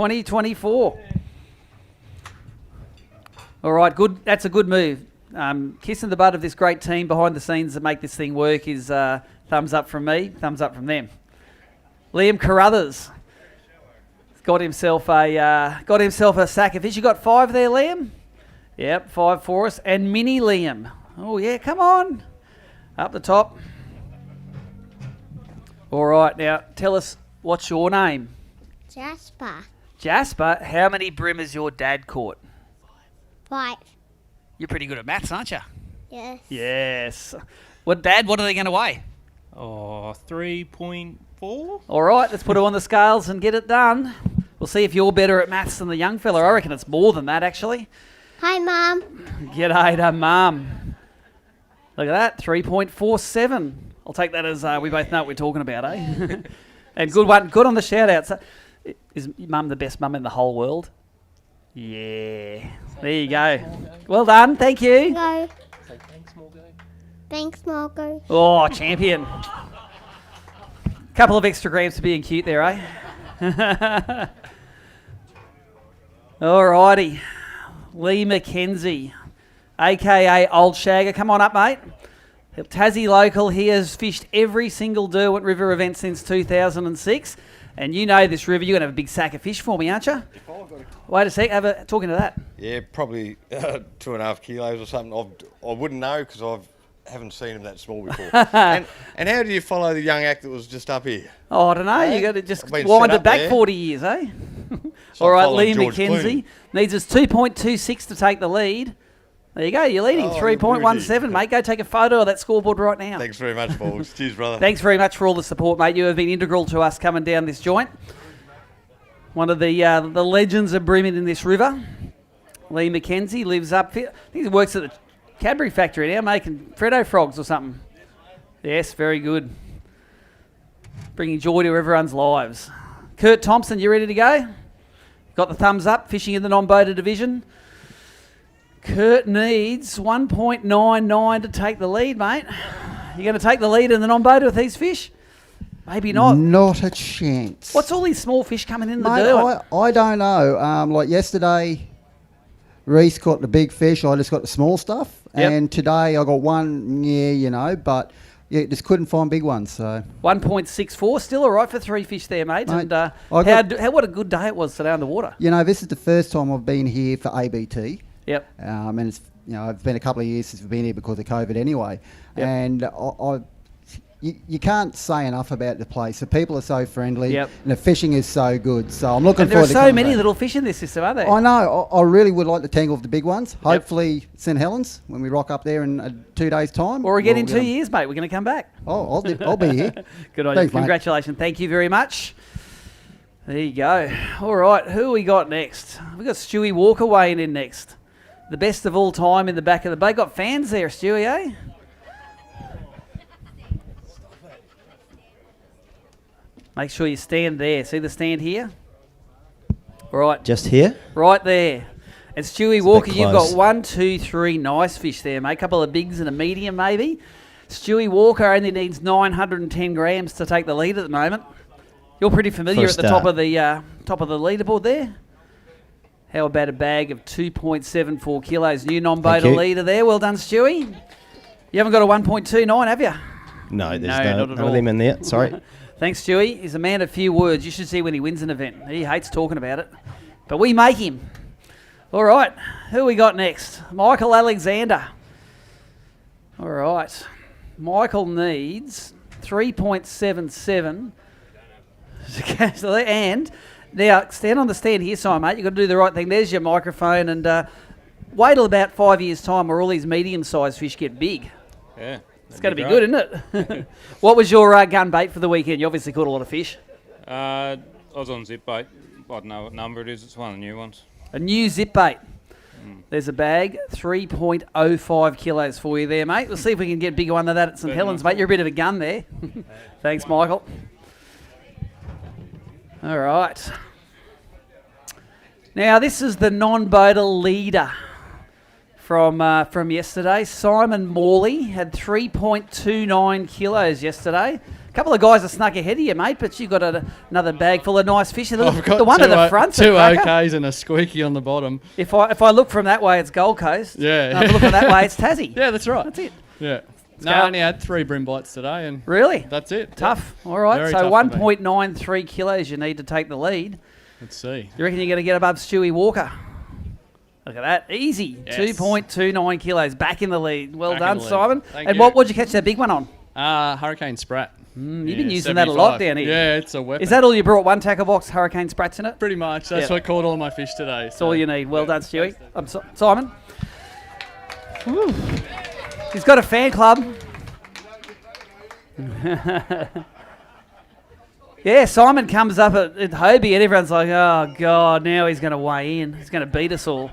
2024. All right, good. That's a good move. Kissing the butt of this great team behind the scenes that make this thing work is thumbs up from me, thumbs up from them. Liam Carruthers got himself a sack of fish. You got 5 there, Liam? Yep, 5 for us. And Mini Liam. Oh, yeah, come on. Up the top. All right, now tell us, what's your name? Jasper. Jasper, how many Bream has your dad caught? 5. You're pretty good at maths, aren't you? Yes. Yes. What, Dad, what are they going to weigh? Oh, 3.4. All right, let's put it on the scales and get it done. We'll see if you're better at maths than the young fella. I reckon it's more than that, actually. Hi, Mum. G'day to Mum. Look at that, 3.47. I'll take that as we both know what we're talking about, eh? And good one, good on the shout-outs. Is Mum the best mum in the whole world? Yeah. There you go. Well done, thank you. Go. Say thanks, Morgo. Thanks, Margo. Oh, champion. Couple of extra grams for being cute there, eh? All righty. Lee McKenzie, a.k.a. Old Shagger. Come on up, mate. Tassie local. He has fished every single Derwent River event since 2006. And you know this river. You're going to have a big sack of fish for me, aren't you? Wait a sec. Talking to that. Yeah, probably 2.5 kilos or something. I wouldn't know because I haven't seen him that small before. and how do you follow the young act that was just up here? Oh, I don't know. You got to just I've been wind set it up back there. 40 years, eh? So All right, following Lee George McKenzie Clooney. needs us 2.26 to take the lead. There you go. You're leading Oh, 3.17, mate. Go take a photo of that scoreboard right now. Thanks very much, Balls. Cheers, brother. Thanks very much for all the support, mate. You have been integral to us coming down this joint. One of the legends of Bream in this river. Lee McKenzie lives up here. I think he works at the Cadbury factory now, making Freddo frogs or something. Yes, very good. Bringing joy to everyone's lives. Kurt Thompson, you ready to go? Got the thumbs up, fishing in the non-boater division. Kurt needs 1.99 to take the lead, mate. You going to take the lead in the non-boater with these fish? Maybe not. Not a chance. What's all these small fish coming in the Mate, Derwent? I don't know. Like yesterday, Reese caught the big fish. I just got the small stuff. Yep. And today I got one, but just couldn't find big ones. So 1.64, still all right for 3 fish there, mate. Mate, And what a good day it was today on the water. this is the first time I've been here for ABT. Yep. And it's it's been a couple of years since we've been here because of COVID anyway. Yep. And you can't say enough about the place. The people are so friendly. Yep. And the fishing is so good. So I'm looking And there are forward to so coming many back. little fish in this system, aren't there? I know. I really would like to tangle with the big ones. Hopefully St Helens when we rock up there in 2 days' time. Or again we'll in get 2 them. years, mate. We're going to come back. Oh, I'll be here. Good on Thanks, you. mate. Congratulations. Thank you very much. There you go. All right. Who we got next? We've got Stewie Walker weighing in next. The best of all time in the back of the boat. Got fans there, Stewie, eh? Make sure you stand there. See the stand here? Right. Just here? Right there. And Stewie It's a Walker, bit you've close. got 1, 2, 3 nice fish there, mate. A couple of bigs and a medium, maybe. Stewie Walker only needs 910 grams to take the lead at the moment. You're pretty familiar For at a the top start. of the leaderboard there. How about a bag of 2.74 kilos? New non-boater Thank you. leader there. Well done, Stewie. You haven't got a 1.29, have you? No, there's No, no, not at none all. of them in there. Sorry. Thanks, Stewie. He's a man of few words. You should see when he wins an event. He hates talking about it. But we make him. All right. Who we got next? Michael Alexander. All right. Michael needs 3.77. And now, stand on the stand here, Simon, mate. You've got to do the right thing. There's your microphone. And wait till about 5 years' time where all these medium-sized fish get big. Yeah. It's going to be good, isn't it? What was your gun bait for the weekend? You obviously caught a lot of fish. I was on zip bait. I don't know what number it is. It's one of the new ones. A new zip bait. There's a bag, 3.05 kilos for you there, mate. We'll see if we can get a bigger one than that at St Helens, mate. You're a bit of a gun there. Thanks, Michael. All right. Now, this is the non-boater leader from yesterday. Simon Morley had 3.29 kilos yesterday. A couple of guys have snuck ahead of you, mate, but you've got another bag full of nice fish. The I've got one at the front's a two cracker. OKs and a squeaky on the bottom. If I look from that way, it's Gold Coast. Yeah. If I look from that way, it's Tassie. Yeah, that's right. That's it. Yeah. No, go. I only had 3 bream bites today, and Really? that's it. Tough. All right. Very So tough for me. 1.93 kilos you need to take the lead. Let's see. You reckon you're going to get above Stewie Walker? Look at that. Easy. Yes. 2.29 kilos. Back in the lead. Well Back in done, the lead. Simon. Thank And you. what'd you catch that big one on? Hurricane Sprat. You've been using that a lot 75. down here. Yeah, it's a weapon. Is that all you brought? One tackle box, Hurricane Sprats in it? Pretty much. That's Yeah. what caught all my fish today. That's all you need. Well done, Stewie. Simon. Woo. He's got a fan club. Yeah, Simon comes up at Hobie and everyone's like, oh, God, now he's going to weigh in. He's going to beat us all.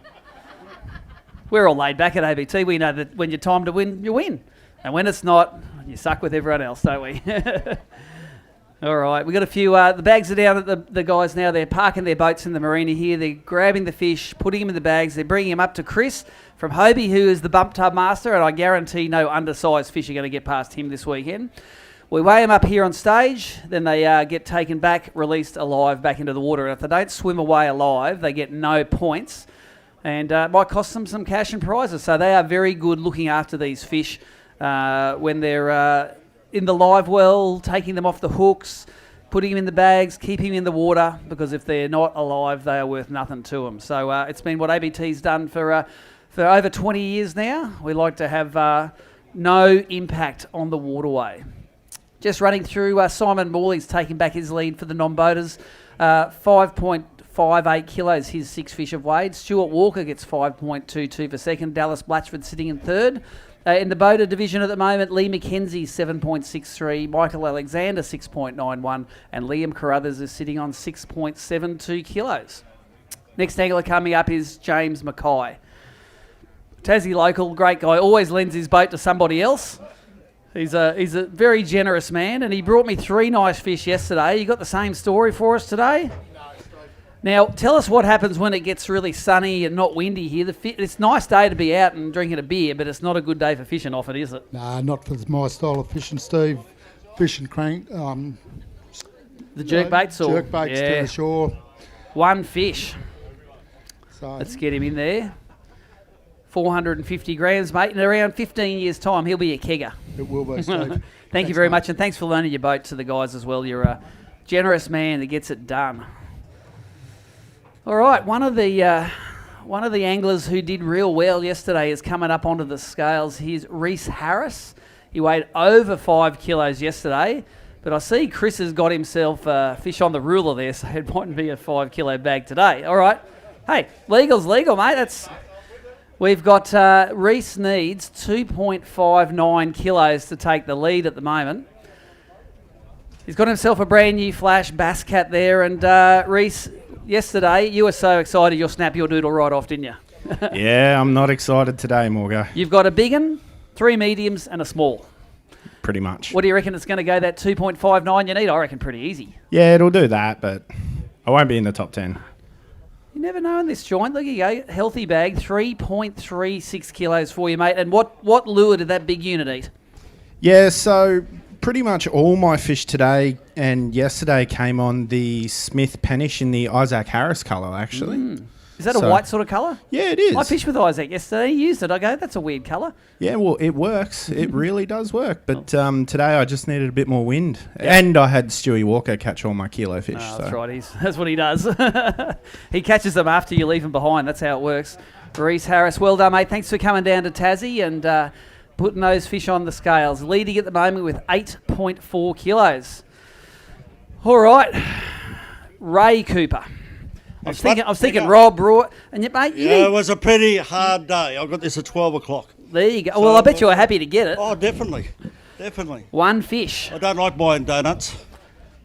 We're all laid back at ABT. We know that when you're time to win, you win. And when it's not, you suck with everyone else, don't we? All right, we've got a few. The bags are down at the guys now. They're parking their boats in the marina here. They're grabbing the fish, putting them in the bags. They're bringing them up to Chris from Hobie, who is the bump tub master, and I guarantee no undersized fish are going to get past him this weekend. We weigh them up here on stage, then they get taken back, released alive back into the water. And if they don't swim away alive, they get no points, and it might cost them some cash and prizes. So they are very good looking after these fish when they're in the live well, taking them off the hooks, putting them in the bags, keeping them in the water, because if they're not alive, they are worth nothing to them. So it's been what ABT's done for over 20 years now. We like to have no impact on the waterway. Just running through, Simon Morley's taking back his lead for the non-boaters. 5.58 kilos, his 6 fish have weighed. Stuart Walker gets 5.22 for second. Dallas Blatchford sitting in third. In the boater division at the moment, Lee McKenzie, 7.63. Michael Alexander, 6.91. And Liam Carruthers is sitting on 6.72 kilos. Next angler coming up is James Mackay. Tassie local, great guy, always lends his boat to somebody else. He's a very generous man, and he brought me 3 nice fish yesterday. You got the same story for us today? Now, tell us what happens when it gets really sunny and not windy here. It's a nice day to be out and drinking a beer, but it's not a good day for fishing off it, is it? Nah, not for my style of fishing, Steve. Fish and crank. The jerk baits? Or? Jerk baits to the shore. 1 fish. So Let's get him in there. 450 grams, mate. In around 15 years' time, he'll be a kegger. it will be, Steve. Thank you very much, and thanks for loaning your boat to the guys as well. You're a generous man that gets it done. All right, one of the anglers who did real well yesterday is coming up onto the scales. Here's Reese Harris. He weighed over 5 kilos yesterday, but I see Chris has got himself a fish on the ruler there, so it mightn't be a 5 kilo bag today. All right, hey, legal's legal, mate. We've got Reese needs 2.59 kilos to take the lead at the moment. He's got himself a brand new Flash Bass Cat there, and Reese, yesterday you were so excited you'll snap your doodle right off, didn't you? Yeah, I'm not excited today, Morgo. You've got a big one, 3 mediums and a small. Pretty much. What do you reckon it's going to go that 2.59 you need? I reckon pretty easy. Yeah, it'll do that, but I won't be in the top 10. You never know in this joint. Look, you go. Healthy bag, 3.36 kilos for you, mate. And what lure did that big unit eat? Yeah, so pretty much all my fish today and yesterday came on the Smith Penish in the Isaac Harris colour, actually. Is that a white sort of colour? Yeah, it is. I fished with Isaac yesterday. He used it. I go, that's a weird colour. Yeah, well, it works. It really does work. But today I just needed a bit more wind. And I had Stewie Walker catch all my kilo fish. Oh, so. that's right. That's what he does. He catches them after you leave them behind. That's how it works. Reese Harris, well done, mate. Thanks for coming down to Tassie and putting those fish on the scales. Leading at the moment with 8.4 kilos. All right. Ray Cooper. I was thinking Rob Brewer. And you, mate, Yeah, it was a pretty hard day. I got this at 12 o'clock. there you go. Well, I bet you were happy to get it. Oh, definitely. Definitely. 1 fish. I don't like buying donuts.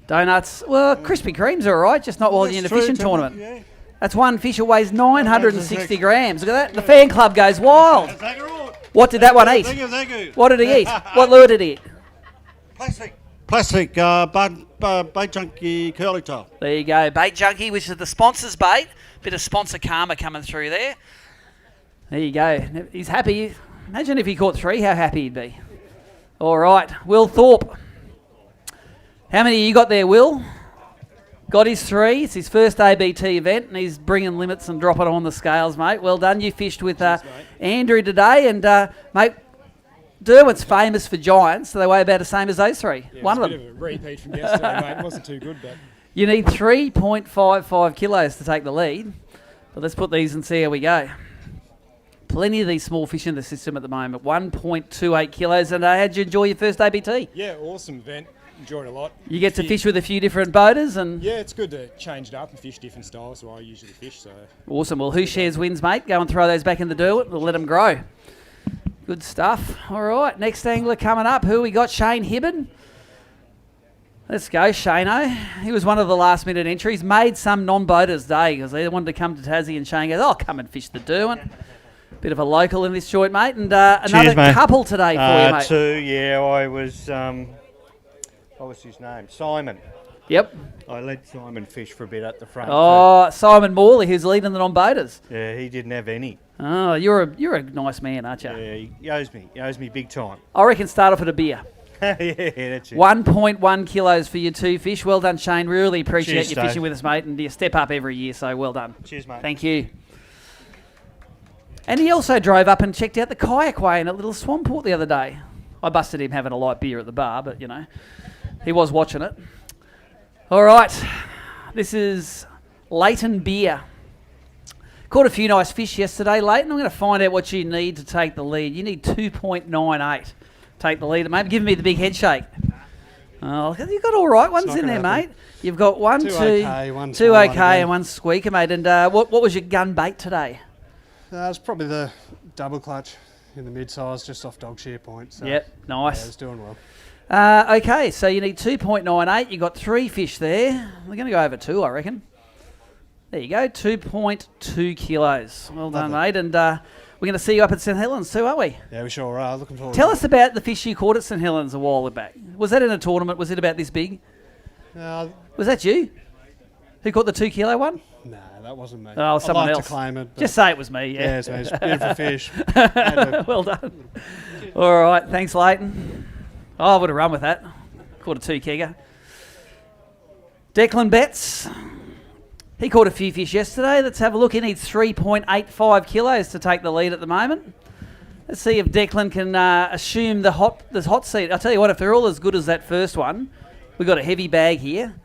Donuts. Well, Krispy Kremes are all right, just not while you're in a That's fishing true, tournament. Yeah. That's 1 fish. It weighs 960 grams. Look at that. The fan club goes wild. Thank you. What did that one eat? Thank you. What did he eat? What lure did he eat? Plastic, bait junkie curly tail. There you go. Bait Junkie, which is the sponsor's bait. Bit of sponsor karma coming through there. There you go. He's happy. Imagine if he caught 3, how happy he'd be. All right. Will Thorpe. How many you got there, Will? Got his 3. It's his first ABT event, and he's bringing limits and dropping on the scales, mate. Well done. You fished with Andrew today, and mate, Derwent's famous for giants, so they weigh about the same as those 3. Yeah, One of it was them. a bit of a repeat from yesterday, mate. It wasn't too good, but You need 3.55 kilos to take the lead, but let's put these and see how we go. Plenty of these small fish in the system at the moment. 1.28 kilos, and how'd you enjoy your first ABT? yeah, awesome event. Enjoyed it a lot. You get to fish with a few different boaters, and Yeah, it's good to change it up and fish different styles, so I usually fish. So awesome. Well, who shares wins, mate? Go and throw those back in the Derwent. We'll let them grow. Good stuff. All right, next angler coming up. Who we got? Shane Hibbard. Let's go, Shane-o. He was one of the last-minute entries. Made some non-boaters' day because they wanted to come to Tassie, and Shane goes, "I'll come and fish the Derwent." Bit of a local in this joint, mate. And another mate. couple today for you, mate. 2, yeah. I was, what was his name? Simon. Yep. I let Simon fish for a bit at the front. Oh, Simon Morley, who's leading the non-boaters. Yeah, he didn't have any. Oh, you're a nice man, aren't you? Yeah, he owes me big time. I reckon start off at a beer. Yeah, that's it. 1.1 kilos for your 2 fish. Well done, Shane. Really appreciate Cheers, you Dave. fishing with us, mate. And you step up every year, so well done. Cheers, mate. Thank you. And he also drove up and checked out the kayak way in a little Swamport the other day. I busted him having a light beer at the bar, but, you know, he was watching it. All right. This is Leighton Beer. Caught a few nice fish yesterday, Leighton. I'm going to find out what you need to take the lead. You need 2.98 to take the lead. Maybe give me the big head shake. Oh, you've got all right ones in there, mate. You've got Two okay, one two small one okay, again. and one squeaker, mate. And what was your gun bait today? it's probably the double clutch in the mid-size, just off dog shear point. So Yep, nice. Yeah, it's doing well. Okay, so you need 2.98. You got 3 fish there. We're going to go over 2, I reckon. There you go, 2.2 kilos. Well done, mate. And we're going to see you up at St Helens too, aren't we? Yeah, we sure are. Looking forward Tell to us about the fish you caught at St Helens a while back. Was that in a tournament? Was it about this big? it. Was that you? Who caught the 2 kilo one? Nah, that wasn't me. Oh, someone I'd like else. to claim it. but- Just say it was me, yeah. Yeah, it's a beautiful fish. Well done. All right, thanks, Leighton. Oh, I would have run with that. Caught a 2 kegger. Declan Betts. He caught a few fish yesterday. Let's have a look. He needs 3.85 kilos to take the lead at the moment. Let's see if Declan can assume the hot seat. I'll tell you what, if they're all as good as that first one, we've got a heavy bag here.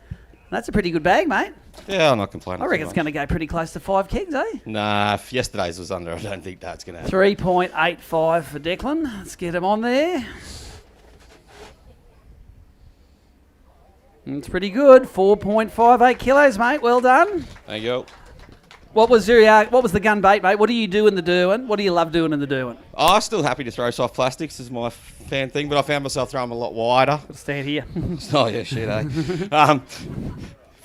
That's a pretty good bag, mate. Yeah, I'm not complaining. I reckon it's going to go pretty close to 5 kegs, eh? Nah, if yesterday's was under, I don't think that's going to happen. 3.85 for Declan. Let's get him on there. It's pretty good. 4.58 kilos, mate. Well done. There you go. What was the gun bait, mate? What do you do in the Derwent? What do you love doing in the Derwent? Oh, I'm still happy to throw soft plastics is my fan thing, but I found myself throwing them a lot wider. Stand here. Oh, yeah, shit, eh?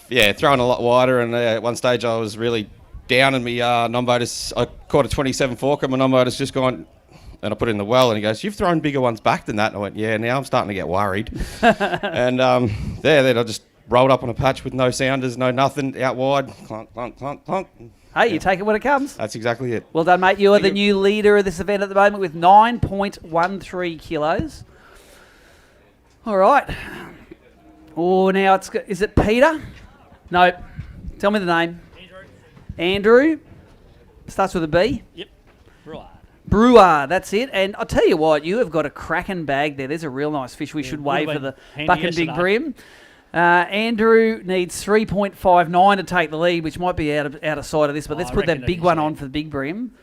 Yeah, throwing a lot wider, and at one stage I was really down in me non-boaters. I caught a 27 fork, and my non-boaters just gone, and I put it in the well, and he goes, "You've thrown bigger ones back than that." And I went, "Yeah, now I'm starting to get worried." And then I just rolled up on a patch with no sounders, no nothing, out wide, clunk, clunk, clunk, clunk. Hey, you take it when it comes. That's exactly it. Well done, mate. You are the new leader of this event at the moment with 9.13 kilos. All right. Oh, now is it Peter? No. Tell me the name. Andrew. Starts with a B. Yep. Brewer, that's it. And I'll tell you what, you have got a cracking bag there. There's a real nice fish we should weigh for the Buck and Big Bream. Andrew needs 3.59 to take the lead, which might be out of sight of this, but let's put that big one on for the Big Bream.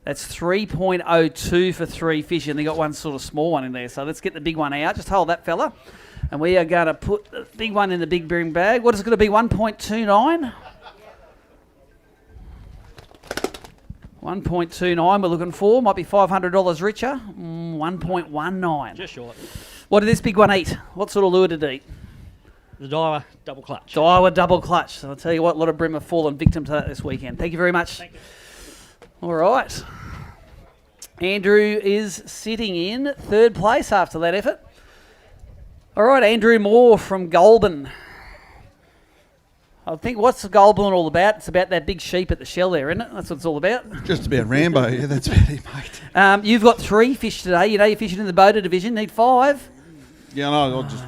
That's 3.02 for 3 fish, and they got one sort of small one in there. So let's get the big one out. Just hold that, fella. And we are going to put the big one in the Big Bream bag. What is it going to be, 1.29? 1.29 we're looking for. Might be $500 richer. 1.19. Just short. What did this big one eat? What sort of lure did it eat? The Daiwa double clutch. Daiwa double clutch. So I'll tell you what, a lot of Bream have fallen victim to that this weekend. Thank you very much. Thank you. All right. Andrew is sitting in 3rd place after that effort. All right, Andrew Moore from Goulburn. I think, what's the Goulburn all about? It's about that big sheep at the shell there, isn't it? That's what it's all about. Just about Rambo, yeah, that's about it, mate. You've got 3 fish today. You know you're fishing in the boater division. Need 5. Yeah, no, I'll just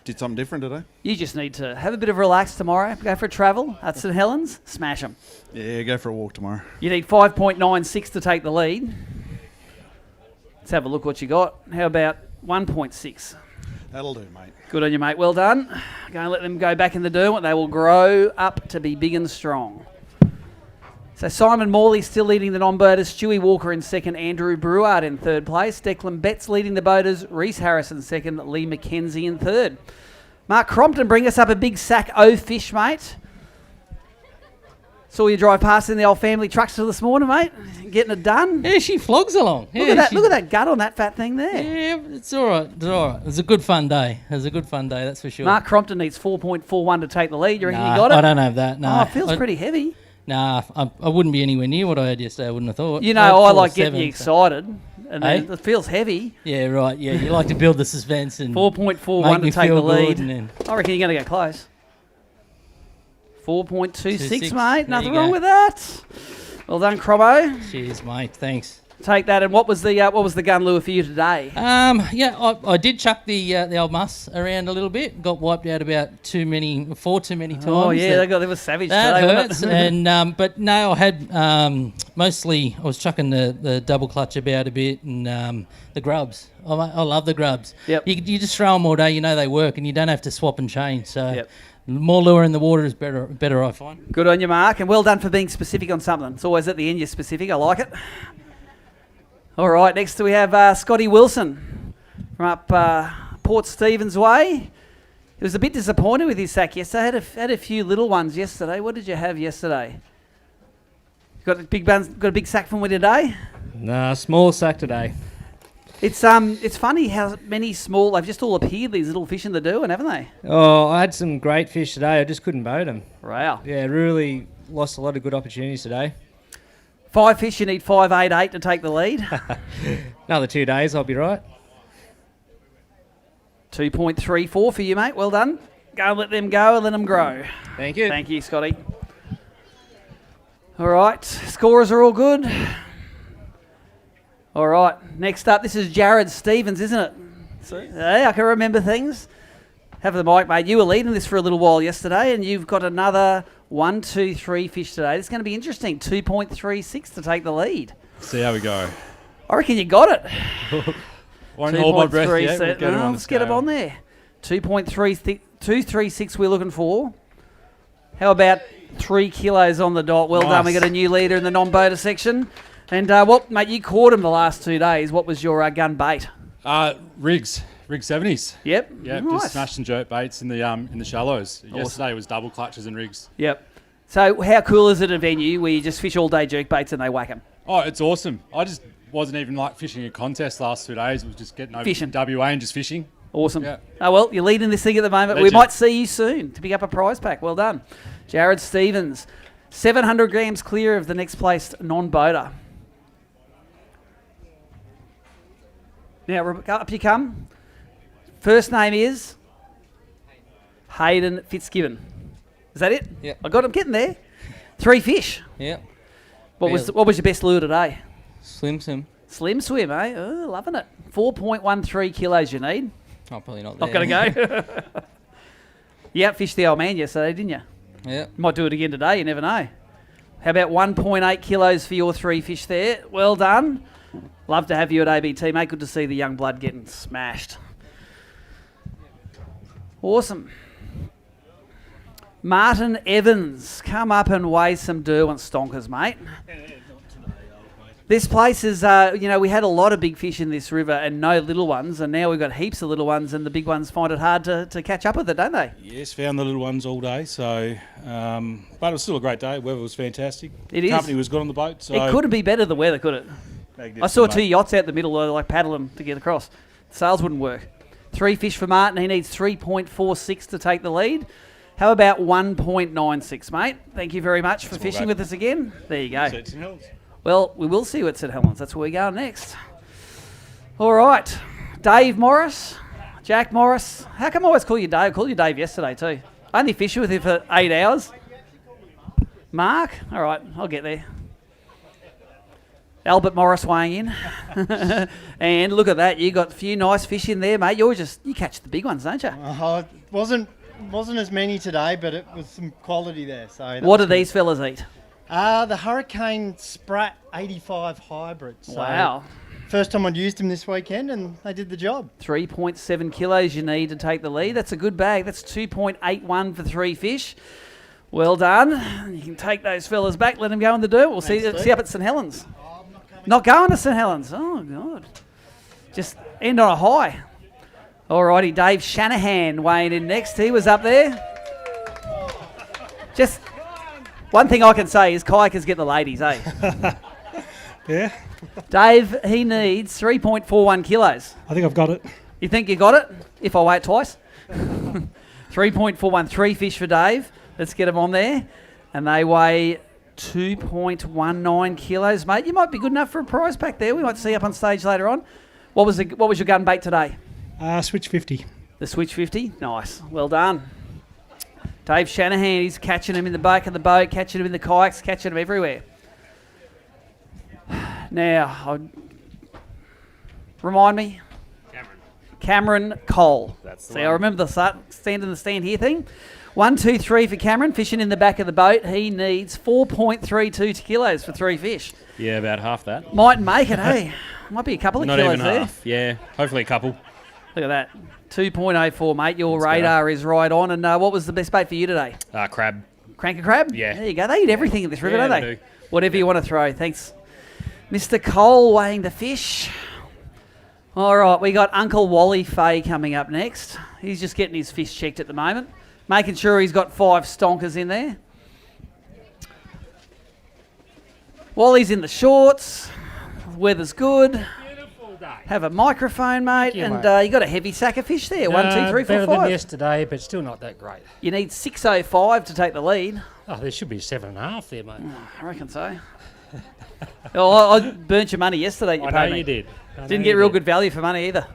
did something different today. You just need to have a bit of relax tomorrow. Go for a travel at St Helens. Smash them. Yeah, go for a walk tomorrow. You need 5.96 to take the lead. Let's have a look what you got. How about 1.6? That'll do, mate. Good on you, mate. Well done. Go and let them go back in the Derwent. They will grow up to be big and strong. So Simon Morley still leading the non-boaters. Stewie Walker in second. Andrew Breward in third place. Declan Betts leading the boaters. Reese Harris in second. Lee McKenzie in third. Mark Crompton, bring us up a big sack o' fish, mate. Saw you drive past in the old family trucks this morning, mate. Getting it done. Yeah, she flogs along. Look at that gut on that fat thing there. Yeah, it's all right. It's all right. It was a good fun day. That's for sure. Mark Crompton needs 4.41 to take the lead. You reckon Nah, you got it? I don't have that. No. Oh, it feels pretty heavy. Nah, I wouldn't be anywhere near what I had yesterday. I wouldn't have thought. You know, I like getting you excited, and then Hey? it feels heavy. Yeah, right. Yeah, you like to build the suspense and 4.41 to me take the feel good lead. and then- I reckon you're going to go close. 4.26, 26, mate. there Nothing you wrong go. with that. Well done, Cromo. Cheers, mate. Thanks. Take that. And what was the gun lure for you today? Yeah, I did chuck the old muss around a little bit. Got wiped out about four too many times. Oh yeah, they were savage That today. hurts. And but no, I had mostly I was chucking the double clutch about a bit and the grubs. I love the grubs. Yep. You just throw them all day. You know they work, and you don't have to swap and change. So. More lure in the water is better, I find. Good on you, Mark, and well done for being specific on something. It's always at the end you're specific. I like it. All right, next we have Scotty Wilson from up Port Stephens way. He was a bit disappointed with his sack yesterday. Had a few little ones yesterday. What did you have yesterday? Got a big sack from me today? Nah, small sack today. It's funny how many small they've just all appeared, these little fish in the Derwent, haven't they? Oh, I had some great fish today. I just couldn't boat them. Wow. Yeah, really lost a lot of good opportunities today. 5 fish, you need 5.88 to take the lead. Another 2 days, I'll be right. 2.34 for you, mate. Well done. Go and let them go and let them grow. Thank you. Thank you, Scotty. All right, scorers are all good. All right, next up, this is Jared Stevens, isn't it? Hey, I can remember things. Have the mic, mate. You were leading this for a little while yesterday, and you've got another 1, 2, 3 fish today. It's going to be interesting. 2.36 to take the lead. See how we go. I reckon you got it. Won't hold my breath yet. We'll get him on the let's get him scale. on there. 2.236 we're looking for. How about 3 kilos on the dot? Well done. We got a new leader in the non-boater section. And mate, you caught him the last 2 days. What was your gun bait? Rig 70s. Yep. Yep. Nice. Just smashed some jerk baits in the shallows. Yesterday was double clutches and rigs. Yep. So how cool is it at a venue where you just fish all day jerk baits and they whack them? Oh, it's awesome. I just wasn't even like fishing a contest last 2 days. It was just getting over Fishing. WA and just fishing. Awesome. Yeah. Oh, well, you're leading this thing at the moment. Legend. We might see you soon to pick up a prize pack. Well done. Jared Stevens, 700 grams clear of the next placed non-boater. Now, up you come. First name is Hayden Fitzgibbon. Is that it? Yeah. I got him getting there. 3 fish. Yeah. What was your best lure today? Slim swim. Slim swim, eh? Oh, loving it. 4.13 kilos you need. Oh, probably not Not there. going to go. You outfished the old man yesterday, didn't you? Yeah. Might do it again today, you never know. How about 1.8 kilos for your 3 fish there? Well done. Love to have you at ABT, mate. Good to see the young blood getting smashed. Awesome. Martin Evans, come up and weigh some Derwent stonkers, mate. This place is, we had a lot of big fish in this river and no little ones, and now we've got heaps of little ones, and the big ones find it hard to catch up with it, don't they? Yes, found the little ones all day, so but it was still a great day. Weather was fantastic. It is. Company was good on the boat. So It couldn't be better, the weather, could it? magnificent, I saw mate. 2 yachts out the middle, like paddling to get across. Sails wouldn't work. 3 fish for Martin. He needs 3.46 to take the lead. How about 1.96, mate? Thank you very much for all fishing right. with us again. There you go. See you at St Helens. Well, we will see you at St Helens. That's where we go next. All right. Dave Morris. Jack Morris. How come I always call you Dave? I called you Dave yesterday too. I only fished with you for 8 hours. Mark? All right, I'll get there. Albert Morris weighing in. And look at that, you got a few nice fish in there, mate. You catch the big ones, don't you? It wasn't as many today, but it was some quality there. So what do these fellas eat? The Hurricane Sprat 85 hybrid. So Wow. First time I'd used them this weekend, and they did the job. 3.7 kilos you need to take the lead. That's a good bag. That's 2.81 for 3 fish. Well done. You can take those fellas back, let them go in the dirt. We'll see you up at St Helens. Not going to St Helens. Oh, God. Just end on a high. Alrighty, Dave Shanahan weighing in next. He was up there. Just one thing I can say is kayakers get the ladies, eh? Yeah. Dave, he needs 3.41 kilos. I think I've got it. You think you got it? If I weigh it twice? 3.41, 3 fish for Dave. Let's get them on there. And they weigh 2.19 kilos, mate. You might be good enough for a prize pack there. We might see you up on stage later on. What was your gun bait today? Switch 50. The Switch 50? Nice. Well done. Dave Shanahan, he's catching them in the back of the boat, catching them in the kayaks, catching them everywhere. Now, remind me. Cameron Cole. That's the See, one. I remember the stand in the stand here thing. 1, 2, 3 for Cameron, fishing in the back of the boat. He needs 4.32 kilos for 3 fish. Yeah, about half that. Might make it, hey. Might be a couple of Not kilos even there. half. Yeah, hopefully a couple. Look at that. 2.04, mate. Your radar is right on. And what was the best bait for you today? Crab. Crank a crab? Yeah. There you go. They eat everything in this river, Yeah, don't they they? do. Whatever you want to throw. Thanks. Mr. Cole weighing the fish. All right, we got Uncle Wally Fay coming up next. He's just getting his fish checked at the moment, making sure he's got 5 stonkers in there. Wally's in the shorts. Weather's good. Have a microphone, mate, you, and mate. you got a heavy sack of fish there. 1, 2, 3, 4, better 5. than yesterday, but still not that great. You need 6.05 to take the lead. Oh, there should be 7.5 there, mate. I reckon so. I burnt your money yesterday. You I paid know me. you did. I know Didn't you get real did. good value for money either.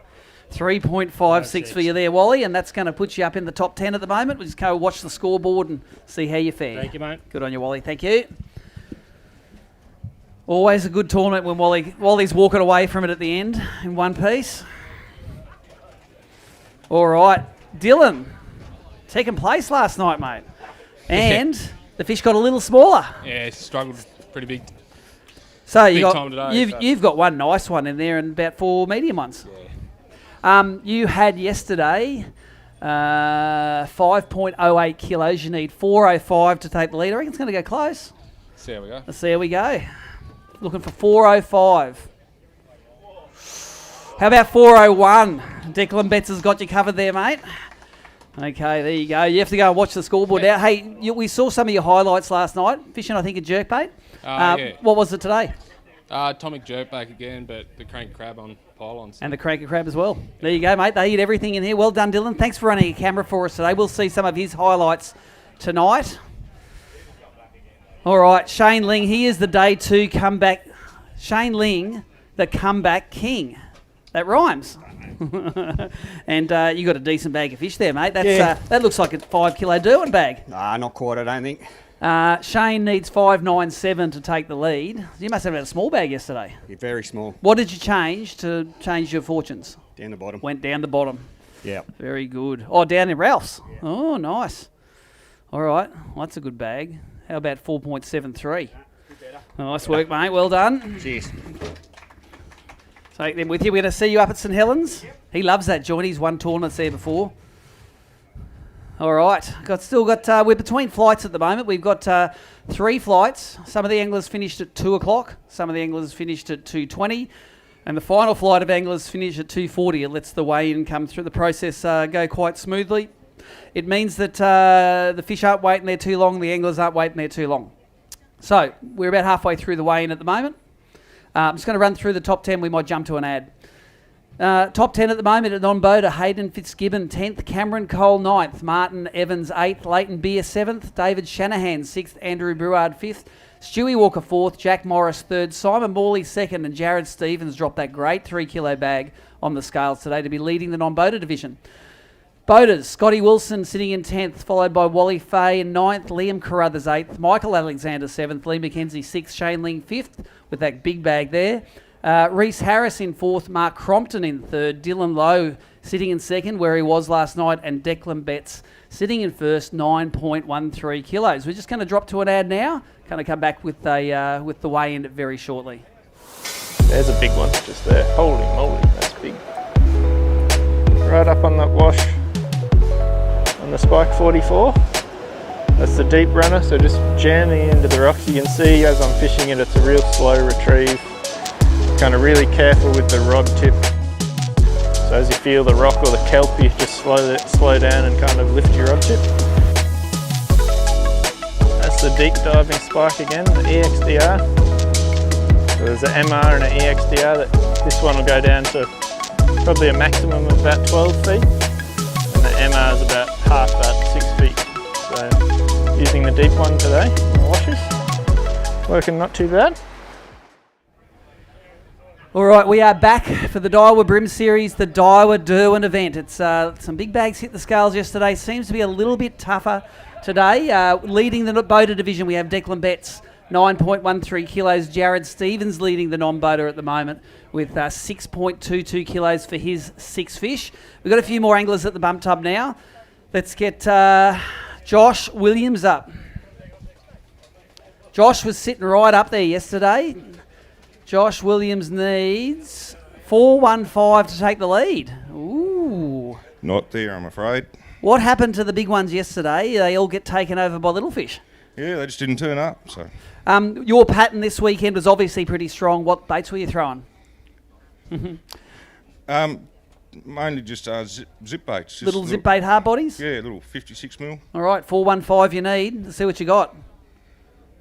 3.56 for you there, Wally, and that's going to put you up in the top 10 at the moment. We'll just go watch the scoreboard and see how you fare. Thank you, mate. Good on you, Wally. Thank you. Always a good tournament when Wally's walking away from it at the end in one piece. All right, Dylan, second place last night, mate. And the fish got a little smaller. Yeah, struggled pretty big. So Big time today, you've got one nice one in there and about 4 medium ones. You had yesterday 5.08 kilos. You need 4.05 to take the lead. I reckon it's going to go close. See how we go. Let's see how we go. Looking for 4.05. How about 4.01? Declan Betts has got you covered there, mate. Okay, there you go. You have to go and watch the scoreboard now. Hey, we saw some of your highlights last night. Fishing, I think, a jerkbait. Yeah. What was it today? Atomic jerkback again, but the crank crab on pylons. And the cranky crab as well. There you go, mate. They eat everything in here. Well done, Dylan. Thanks for running a camera for us today. We'll see some of his highlights tonight. All right, Shane Ling. He is the day 2 comeback. Shane Ling, the comeback king. That rhymes. And you got a decent bag of fish there, mate. That's that looks like a 5 kilo Derwent bag. Nah, not quite, I don't think. Shane needs 5.97 to take the lead. You must have had a small bag yesterday. Yeah, very small. What did you change to change your fortunes? Down the bottom. Went down the bottom. Yeah. Very good. Oh, down in Ralph's. Yeah. Oh, nice. All right. Well, that's a good bag. How about 4.73? Nice work, mate. Well done. Cheers. Take them with you. We're going to see you up at St Helens. Yep. He loves that joint. He's won tournaments there before. All right. We're between flights at the moment. We've got 3 flights. Some of the anglers finished at 2 o'clock. Some of the anglers finished at 2:20. And the final flight of anglers finished at 2:40. It lets the weigh-in come through. The process go quite smoothly. It means that the fish aren't waiting there too long. The anglers aren't waiting there too long. So we're about halfway through the weigh-in at the moment. I'm just going to run through the top 10. We might jump to an ad. Top 10 at the moment at non-boater. Hayden Fitzgibbon 10th, Cameron Cole 9th, Martin Evans 8th, Leighton Beer 7th, David Shanahan 6th, Andrew Bruard 5th, Stewie Walker 4th, Jack Morris 3rd, Simon Morley 2nd, and Jared Stevens dropped that great 3 kilo bag on the scales today to be leading the non-boater division. Boaters, Scotty Wilson sitting in 10th, followed by Wally Fay in 9th, Liam Carruthers 8th, Michael Alexander 7th, Lee McKenzie 6th, Shane Ling 5th with that big bag there. Reese Harris in 4th, Mark Crompton in 3rd, Dylan Lowe sitting in 2nd where he was last night, and Declan Betts sitting in 1st, 9.13 kilos. We're just going to drop to an ad now. Going to come back with the weigh-in very shortly. There's a big one just there. Holy moly, that's big. Right up on that wash on the Spike 44. That's the deep runner, so just jamming into the rocks. You can see as I'm fishing it, it's a real slow retrieve. Kind of really careful with the rod tip. So as you feel the rock or the kelp, you just slow down and kind of lift your rod tip. That's the deep diving spike again, the EXDR. So there's an MR and an EXDR. This one will go down to probably a maximum of about 12 feet. And the MR is about half that, 6 feet. So using the deep one today on the washes. Working not too bad. All right, we are back for the Daiwa Bream Series, the Daiwa Derwent event. It's some big bags hit the scales yesterday. Seems to be a little bit tougher today. Leading the boater division, we have Declan Betts, 9.13 kilos. Jared Stevens leading the non-boater at the moment with 6.22 kilos for his 6 fish. We've got a few more anglers at the bump tub now. Let's get Josh Williams up. Josh was sitting right up there yesterday. Josh Williams needs 4.15 to take the lead. Ooh. Not there, I'm afraid. What happened to the big ones yesterday? They all get taken over by little fish. Yeah, they just didn't turn up. So your pattern this weekend was obviously pretty strong. What baits were you throwing? Mainly just zip baits. Just Little zip bait hard bodies? Yeah, little 56 mil. All right, 4.15 you need. Let's see what you got.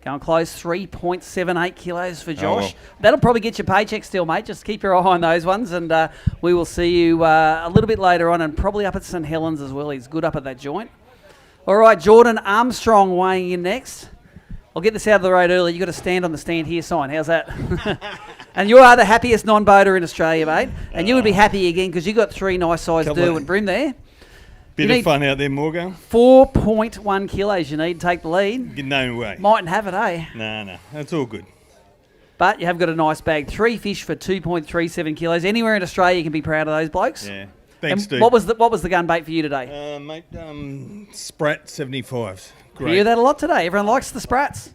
Going close, 3.78 kilos for Josh. Oh, well. That'll probably get your paycheck still, mate. Just keep your eye on those ones, and we will see you a little bit later on, and probably up at St Helens as well. He's good up at that joint. All right, Jordan Armstrong weighing in next. I'll get this out of the road early. You've got to stand on the stand here sign. How's that? And you are the happiest non-boater in Australia, mate. And you would be happy again because you got 3 nice sized Derwent Bream there. Bit of fun out there, Morgan. 4.1 kilos you need to take the lead. No way. Mightn't have it, eh? No, that's all good. But you have got a nice bag. 3 fish for 2.37 kilos. Anywhere in Australia you can be proud of those blokes. Yeah. Thanks, and Steve. what was the gun bait for you today? Mate, Sprat 75s. Great. You hear that a lot today. Everyone likes the Sprats.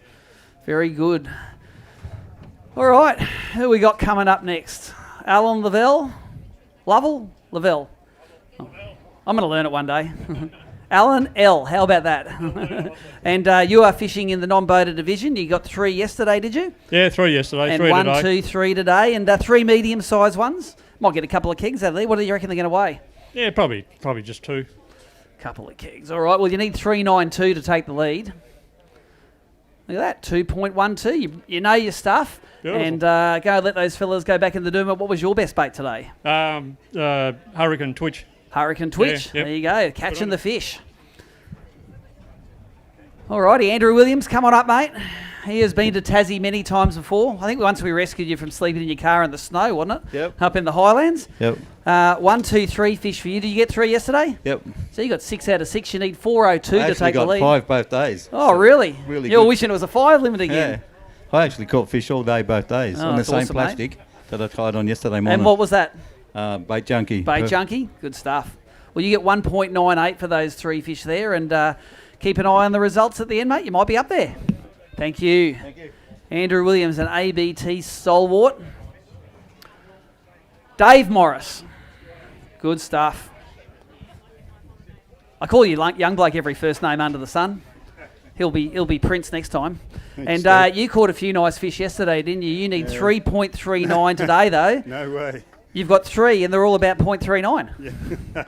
Very good. All right, who we got coming up next? Alan Lavelle? Lavelle. Oh, I'm going to learn it one day. Alan L. How about that? And you are fishing in the non-boater division. You got 3 yesterday, did you? Yeah, 3 yesterday, and 3 1, today. 2, 3 today, and 3 medium-sized ones. Might get a couple of kegs out of there. What do you reckon they're going to weigh? Yeah, probably just 2. Couple of kegs. All right, well, you need 3.92 to take the lead. Look at that, 2.12. You know your stuff. Beautiful. And go let those fellas go back in the doom. What was your best bait today? Hurricane Twitch. Hurricane Twitch. Yeah, yep. There you go, catching the fish. All righty, Andrew Williams, come on up, mate. He has been to Tassie many times before. I think once we rescued you from sleeping in your car in the snow, wasn't it? Yep. Up in the Highlands. Yep. 1, 2, 3 fish for you. Did you get 3 yesterday? Yep. So you got 6 out of 6. You need 4.02 to take the lead. I actually got 5 both days. Oh, really? Really You're good. wishing it was a 5 limit again. Yeah. I actually caught fish all day both days Oh, on the that's same awesome, plastic that I tied on yesterday morning. And what was that? Bait junkie. Bait junkie? Good stuff. Well, you get 1.98 for those 3 fish there, and keep an eye on the results at the end, mate. You might be up there. Thank you. Thank you. Andrew Williams, an ABT stalwart. Dave Morris. Good stuff. I call you young bloke every first name under the sun. He'll be Prince next time. Thanks, And you caught a few nice fish yesterday, didn't you? You need 3.39 today, though. No way. You've got 3, and they're all about 0.39. Yeah.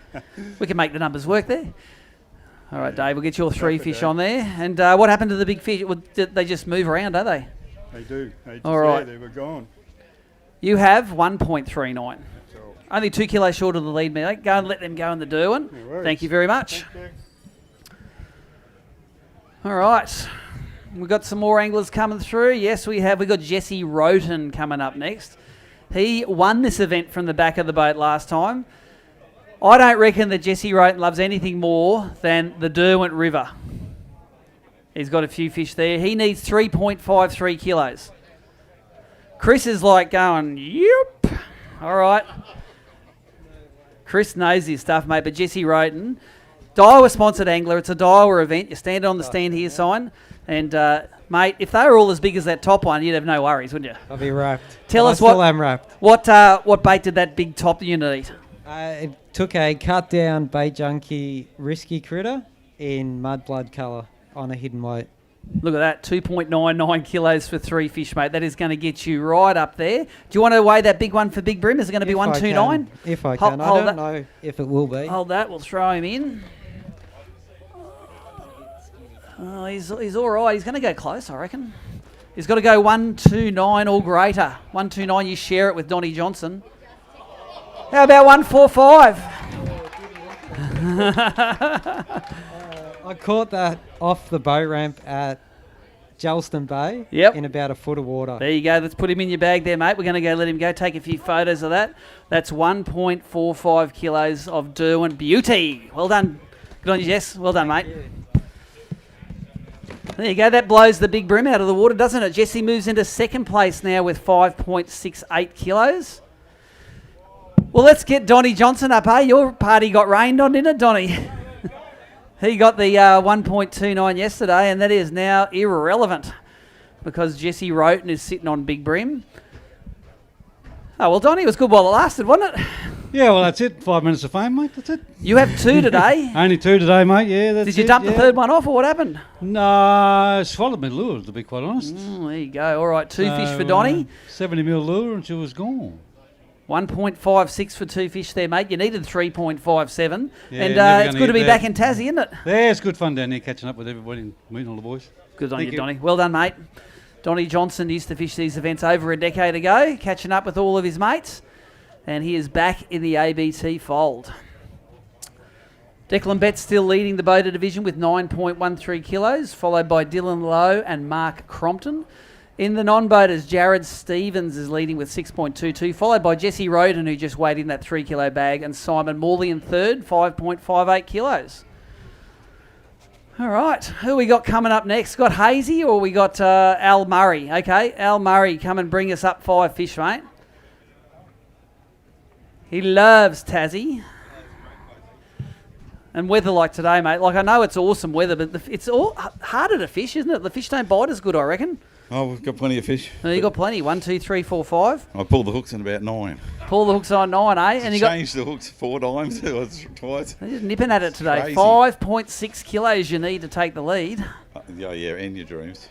We can make the numbers work there. All right, Dave, we'll get your 3 fish on there. And what happened to the big fish? They just move around, don't they? They do. All right. They were gone. You have 1.39. Only 2 kilos short of the lead, mate. Go and let them go in the Derwent. No worries. Thank you very much. Thank you. All right. We've got some more anglers coming through. Yes, we have. We've got Jesse Roten coming up next. He won this event from the back of the boat last time. I don't reckon that Jesse Roten loves anything more than the Derwent River. He's got a few fish there. He needs 3.53 kilos. Chris is like going, yep. All right. Chris knows his stuff, mate, but Jesse Roten, Daiwa sponsored angler. It's a Daiwa event. You stand on the stand here, sign. And, mate, if they were all as big as that top one, you'd have no worries, wouldn't you? I'll be wrapped. Tell us I still am wrapped. What bait did that big top unit eat? It took a cut down bait junkie risky critter in mudblood colour on a hidden weight. Look at that, 2.99 kilos for 3 fish, mate. That is going to get you right up there. Do you want to weigh that big one for Big Bream? Is it going to be 129? If I can. I don't know if it will be. Hold that. We'll throw him in. Oh, he's all right. He's going to go close, I reckon. He's got to go 129 or greater. 129, you share it with Donnie Johnson. How about 145? I caught that off the boat ramp at Gelston Bay in about a foot of water. There you go. Let's put him in your bag there, mate. We're going to go let him go. Take a few photos of that. That's 1.45 kilos of Derwent beauty. Well done. Good on you, Jess. Well done, mate. There you go. That blows the Big Bream out of the water, doesn't it? Jesse moves into second place now with 5.68 kilos. Well, let's get Donnie Johnson up, eh? Your party got rained on, didn't it, Donnie? He got the 1.29 yesterday, and that is now irrelevant because Jesse Roten is sitting on Big Bream. Oh, well, Donnie, it was good while it lasted, wasn't it? Yeah, well, that's it. 5 minutes of fame, mate. That's it. You have 2 today. Only 2 today, mate. Yeah, that's it. Did you dump the third one off, or what happened? No, swallowed my lure, to be quite honest. There you go. All right, 2 fish for Donnie. 70 mil lure, and she was gone. 1.56 for 2 fish there, mate. You needed 3.57. Yeah, and it's good to be back in Tassie, isn't it? Yeah, it's good fun down there, catching up with everybody and meeting all the boys. Good on you, Donnie. Well done, mate. Donnie Johnson used to fish these events over a decade ago, catching up with all of his mates. And he is back in the ABT fold. Declan Betts still leading the boater division with 9.13 kilos, followed by Dylan Lowe and Mark Crompton. In the non-boaters, Jared Stevens is leading with 6.22, followed by Jesse Roten, who just weighed in that 3 kilo bag, and Simon Morley in third, 5.58 kilos. All right, who we got coming up next? Got Hazy or we got Al Murray? Okay, Al Murray, come and bring us up 5 fish, mate. He loves Tassie. And weather like today, mate. Like, I know it's awesome weather, but it's all harder to fish, isn't it? The fish don't bite as good, I reckon. Oh, we've got plenty of fish. No, you got plenty. 1, 2, 3, 4, 5. I pulled the hooks in about 9. Pull the hooks on 9, eh? And you changed the hooks 4 times, twice. They're just nipping at it today. Crazy. 5.6 kilos you need to take the lead. Yeah, and your dreams.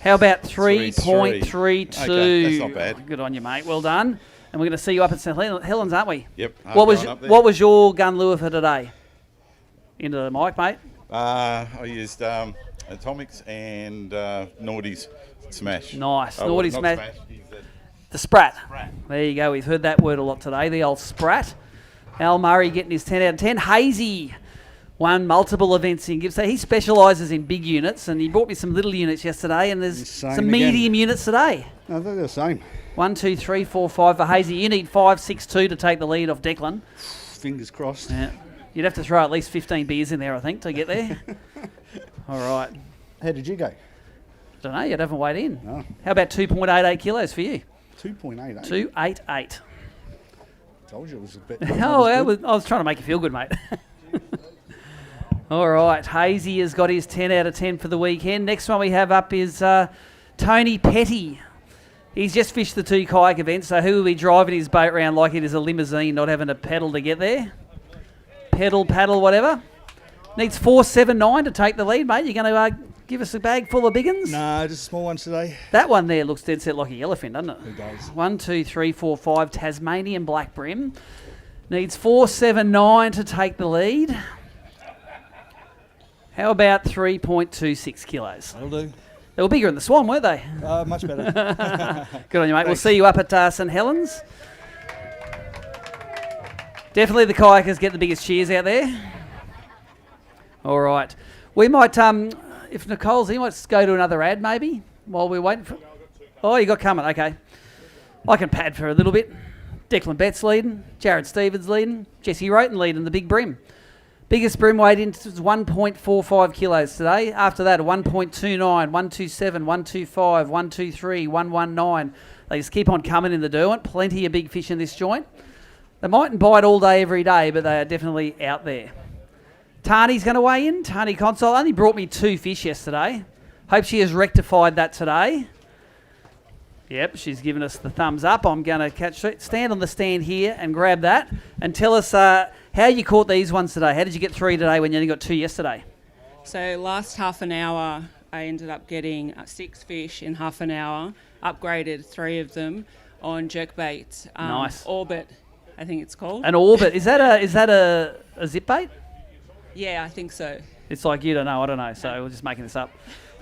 How about 3.32? Okay, that's not bad. Good on you, mate. Well done. And we're going to see you up at St Helens, aren't we? Yep. What was your gun lure for today? Into the mic, mate. I used Atomics and Naughty's Smash. Nice. Naughty Smash. The Sprat. There you go. We've heard that word a lot today. The old Sprat. Al Murray getting his 10 out of 10. Hazy won multiple events in Gippsland. He specialises in big units, and he brought me some little units yesterday, and there's some medium units today. No, they're the same. 1, 2, 3, 4, 5 for Hazy. You need 5, 6, 2 to take the lead off Declan. Fingers crossed. Yeah. You'd have to throw at least 15 beers in there, I think, to get there. All right. How did you go? Don't know. You'd haven't weighed in. No. How about 2.88 kilos for you? 2.88. 288. Told you it was a bit. I was trying to make you feel good, mate. All right. Hazy has got his 10 out of 10 for the weekend. Next one we have up is Tony Petty. He's just fished the 2 kayak events, so he will be driving his boat around like it is a limousine, not having to pedal to get there. Pedal, paddle, whatever. Needs 479 to take the lead, mate. You're going to give us a bag full of big uns? No, just small ones today. That one there looks dead set like a yellowfin, doesn't it? It does. 1, 2, 3, 4, 5. Tasmanian black brim. Needs 479 to take the lead. How about 3.26 kilos? That'll do. They were bigger in the Swan, weren't they? Much better. Good on you, mate. Thanks. We'll see you up at St Helens. Definitely the kayakers get the biggest cheers out there. All right. We might, if Nicole's here, might go to another ad maybe while we're waiting for... Oh, you got coming. Okay. I can pad for a little bit. Declan Betts leading, Jared Stevens leading, Jesse Roten leading the big Bream. Biggest Bream weight in was 1.45 kilos today. After that, 1.29, 127, 125, 123, 119. They just keep on coming in the Derwent. Plenty of big fish in this joint. They mightn't bite all day, every day, but they are definitely out there. Tani's going to weigh in. Tani Console only brought me 2 fish yesterday. Hope she has rectified that today. Yep, she's given us the thumbs up. I'm going to stand on the stand here and grab that and tell us how you caught these ones today. How did you get 3 today when you only got 2 yesterday? So last half an hour, I ended up getting 6 fish in half an hour, upgraded 3 of them on jerkbait. Nice. Orbit, I think it's called. An Orbit. Is that a zip bait? Yeah, I think so. It's like you don't know, I don't know, so we're just making this up.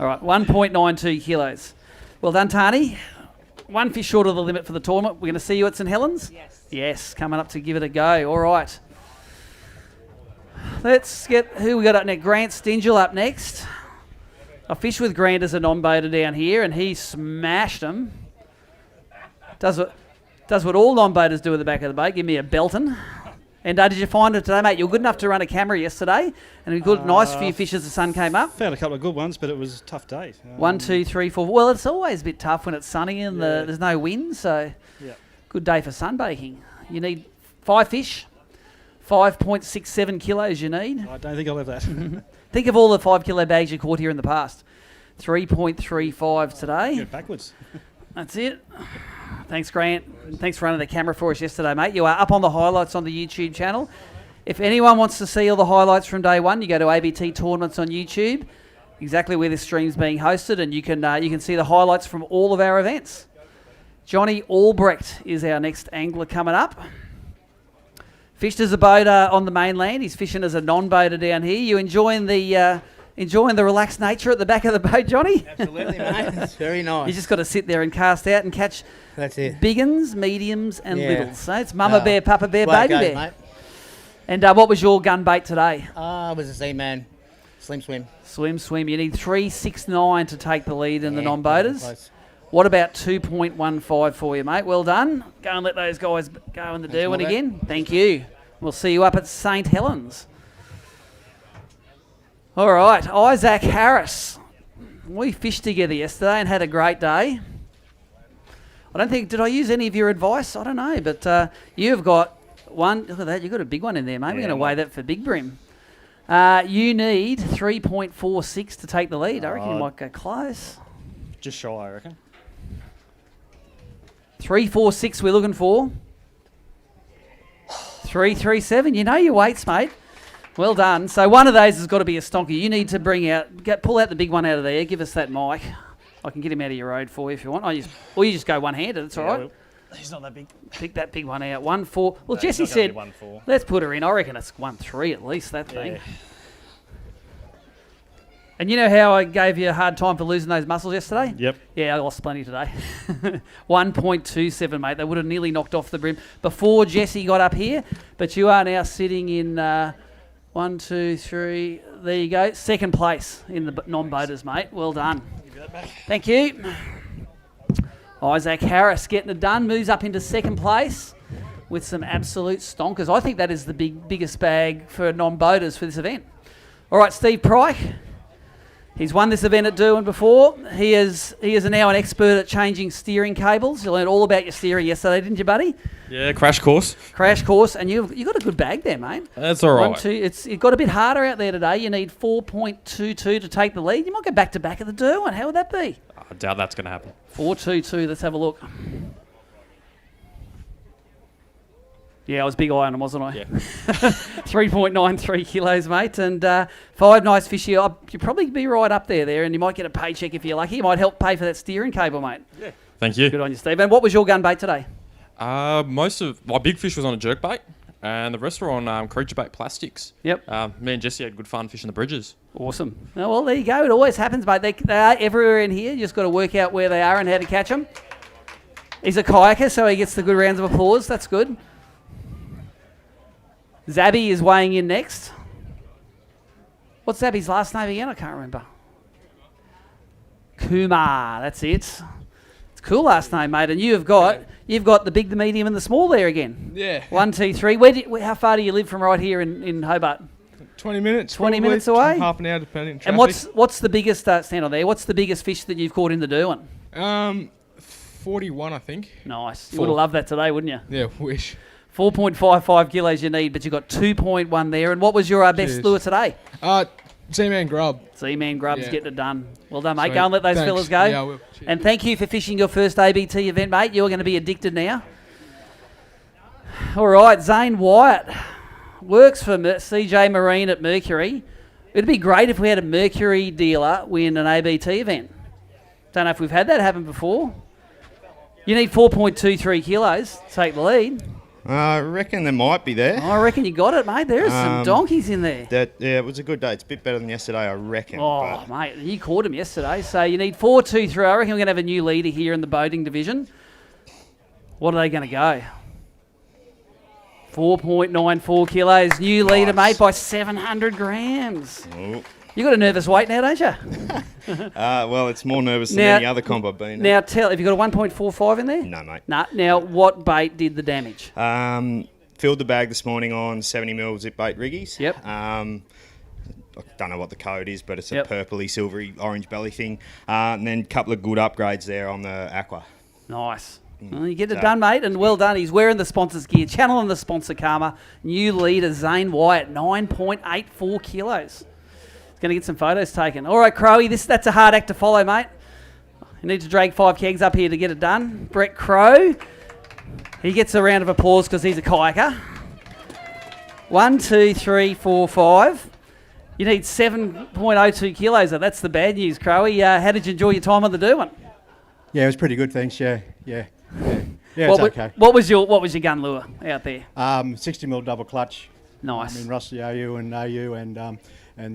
All right, 1.92 kilos. Well done, Tani. 1 fish short of the limit for the tournament. We're going to see you at St Helens? Yes. Yes, coming up to give it a go. All right. Let's get who we got up next. Grant Stingel up next. I fished with Grant as a non-boater down here, and he smashed them. Does what all non-boaters do at the back of the boat. Give me a belting. And did you find it today, mate? You were good enough to run a camera yesterday, and a good, nice few fish as the sun came up. Found a couple of good ones, but it was a tough day. 1, 2, 3, 4. Well, it's always a bit tough when it's sunny and there's no wind, so good day for sunbaking. You need 5 fish, 5.67 kilos you need. I don't think I'll have that. Think of all the 5 kilo bags you caught here in the past. 3.35 today. Go backwards. That's it. Thanks, Grant. Thanks for running the camera for us yesterday, mate. You are up on the highlights on the YouTube channel. If anyone wants to see all the highlights from day one, you go to ABT Tournaments on YouTube, exactly where this stream's being hosted, and you can see the highlights from all of our events. Johnny Albrecht is our next angler coming up. Fished as a boater on the mainland. He's fishing as a non-boater down here. You enjoying the relaxed nature at the back of the boat, Johnny? Absolutely, mate. It's very nice. You just got to sit there and cast out and catch big uns, mediums, and littles. So it's Mama Bear, Papa Bear, Baby Bear. Mate. And what was your gun bait today? It was a Seaman. Slim swim. Swim. You need 3.69 to take the lead in the non-boaters. What about 2.15 for you, mate? Well done. Go and let those guys go in the Derwent again. Thank you. We'll see you up at St Helens. All right, Isaac Harris. We fished together yesterday and had a great day. Did I use any of your advice? I don't know, but you've got one. Look at that, you've got a big one in there, mate. We're going to weigh that for Big Bream. You need 3.46 to take the lead. I reckon you might go close. Just shy, I reckon. 3.46 we're looking for. 3.37. You know your weights, mate. Well done. So one of those has got to be a stonker. You need to pull out the big one out of there. Give us that mic. I can get him out of your road for you if you want. Or you just go one-handed. It's all right. He's not that big. Pick that big one out. 1.4. Well, Jesse said, let's put her in. I reckon it's 1.3 at least, that thing. And you know how I gave you a hard time for losing those muscles yesterday? Yep. Yeah, I lost plenty today. 1.27, mate. They would have nearly knocked off the Bream before Jesse got up here. But you are now sitting in 1, 2, 3. There you go. Second place in the non-boaters, mate. Well done. Thank you. Isaac Harris getting it done. Moves up into second place with some absolute stonkers. I think that is the biggest bag for non-boaters for this event. All right, Steve Pryke. He's won this event at Derwent before. He is now an expert at changing steering cables. You learned all about your steering yesterday, didn't you, buddy? Yeah, crash course. And you've got a good bag there, mate. That's all right. It got a bit harder out there today. You need 4.22 to take the lead. You might go back to back at the Derwent. How would that be? I doubt that's going to happen. 4.22. Let's have a look. Yeah, I was big eye on him, wasn't I? Yeah. 3.93 kilos, mate, and 5 nice fish here. You'll probably be right up there, and you might get a paycheck if you're lucky. You might help pay for that steering cable, mate. Yeah. Thank you. Good on you, Steve. And what was your gun bait today? Most of my big fish was on a jerk bait, and the rest were on creature bait plastics. Yep. Me and Jesse had good fun fishing the bridges. Awesome. Oh, well, there you go. It always happens, mate. They are everywhere in here. You just got to work out where they are and how to catch them. He's a kayaker, so he gets the good rounds of applause. That's good. Zabby is weighing in next. What's Zabby's last name again? I can't remember. Kumar, that's it. It's a cool last name, mate. And you've got You've got the big, the medium, and the small there again. Yeah. 1, 2, 3. How far do you live from right here in Hobart? 20 minutes. 20 probably, minutes away? Half an hour depending on And traffic. what's the biggest, stand on there, what's the biggest fish that you've caught in the Derwent? 41, I think. Nice. You would have loved that today, wouldn't you? Yeah, wish. 4.55 kilos you need, but you got 2.1 there. And what was your best Cheers. lure today? Z-Man Grub. Z-Man Grub's Yeah. getting it done. Well done, mate. Sweet. Go and let those Thanks. fellas go. Yeah, I will. Cheers. And thank you for fishing your first ABT event, mate. You're going to be addicted now. All right, Zane Wyatt works for CJ Marine at Mercury. It'd be great if we had a Mercury dealer win an ABT event. Don't know if we've had that happen before. You need 4.23 kilos to take the lead. I reckon there might be there. I reckon you got it, mate. There's some donkeys in there. Yeah, it was a good day. It's a bit better than yesterday, I reckon. Oh, mate, you caught him yesterday. So you need 4.23. I reckon we're going to have a new leader here in the boating division. What are they going to go? 4.94 kilos. New leader, mate, by 700 grams. Oh. You got a nervous weight now, don't you? Well, it's more nervous than any other comp I've been in. Now, have you got a 1.45 in there? No, mate. Nah. Now, what bait did the damage? Filled the bag this morning on 70mm zip bait riggies. Yep. I don't know what the code is, but it's a purpley, silvery, orange belly thing. And then a couple of good upgrades there on the aqua. Nice. Well, you get it done, mate, and well done. He's wearing the sponsor's gear, channeling the sponsor karma. New leader, Zane Wyatt, 9.84 kilos. He's going to get some photos taken. All right, Crowy, that's a hard act to follow, mate. You need to drag 5 kegs up here to get it done. Brett Crow, he gets a round of applause because he's a kayaker. 1, 2, 3, 4, 5. You need 7.02 kilos. That's the bad news, Crowy. How did you enjoy your time on the Derwent? Yeah, it was pretty good, thanks. Yeah, What it's okay. What was your gun lure out there? 60mm double clutch. Nice. I mean, Rusty AU and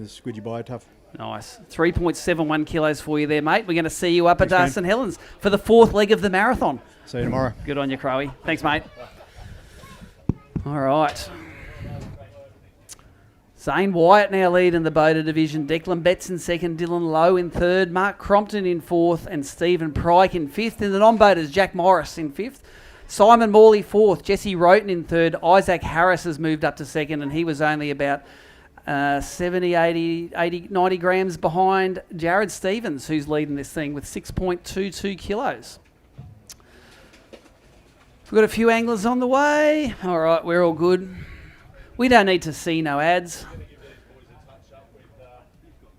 the Squidgy Biotough. Nice. 3.71 kilos for you there, mate. We're going to see you up Thanks, at man. St Helens for the 4th leg of the marathon. See you tomorrow. Good on you, Crowy. Thanks, mate. All right. Zane Wyatt now leading the boater division. Declan Betts in second, Dylan Lowe in third, Mark Crompton in fourth, and Stephen Pryke in fifth. In the non-boaters, Jack Morris in fifth, Simon Morley fourth, Jesse Roten in third, Isaac Harris has moved up to second, and he was only about 70, 80, 90 grams behind Jared Stevens, who's leading this thing with 6.22 kilos. We've got a few anglers on the way. All right, we're all good. We don't need to see no ads.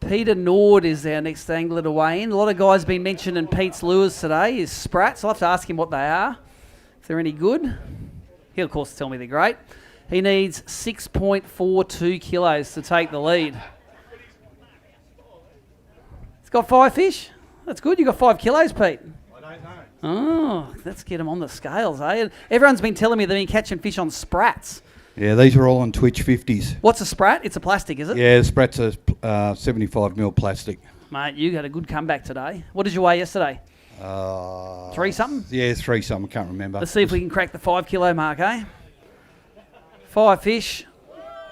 Peter Nord is our next angler to weigh in. A lot of guys been mentioning Pete's lures today. His sprats. I'll have to ask him what they are, if they're any good. He'll, of course, tell me they're great. He needs 6.42 kilos to take the lead. He's got 5 fish. That's good. You got 5 kilos, Pete. I don't know. Oh, let's get him on the scales, eh? Everyone's been telling me they've been catching fish on sprats. Yeah, these are all on Twitch 50s. What's a sprat? It's a plastic, is it? Yeah, the sprats are 75mm plastic. Mate, you had a good comeback today. What did you weigh yesterday? 3 something? Yeah, 3 something. I can't remember. Let's see if we can crack the 5 kilo mark, eh? 5 fish.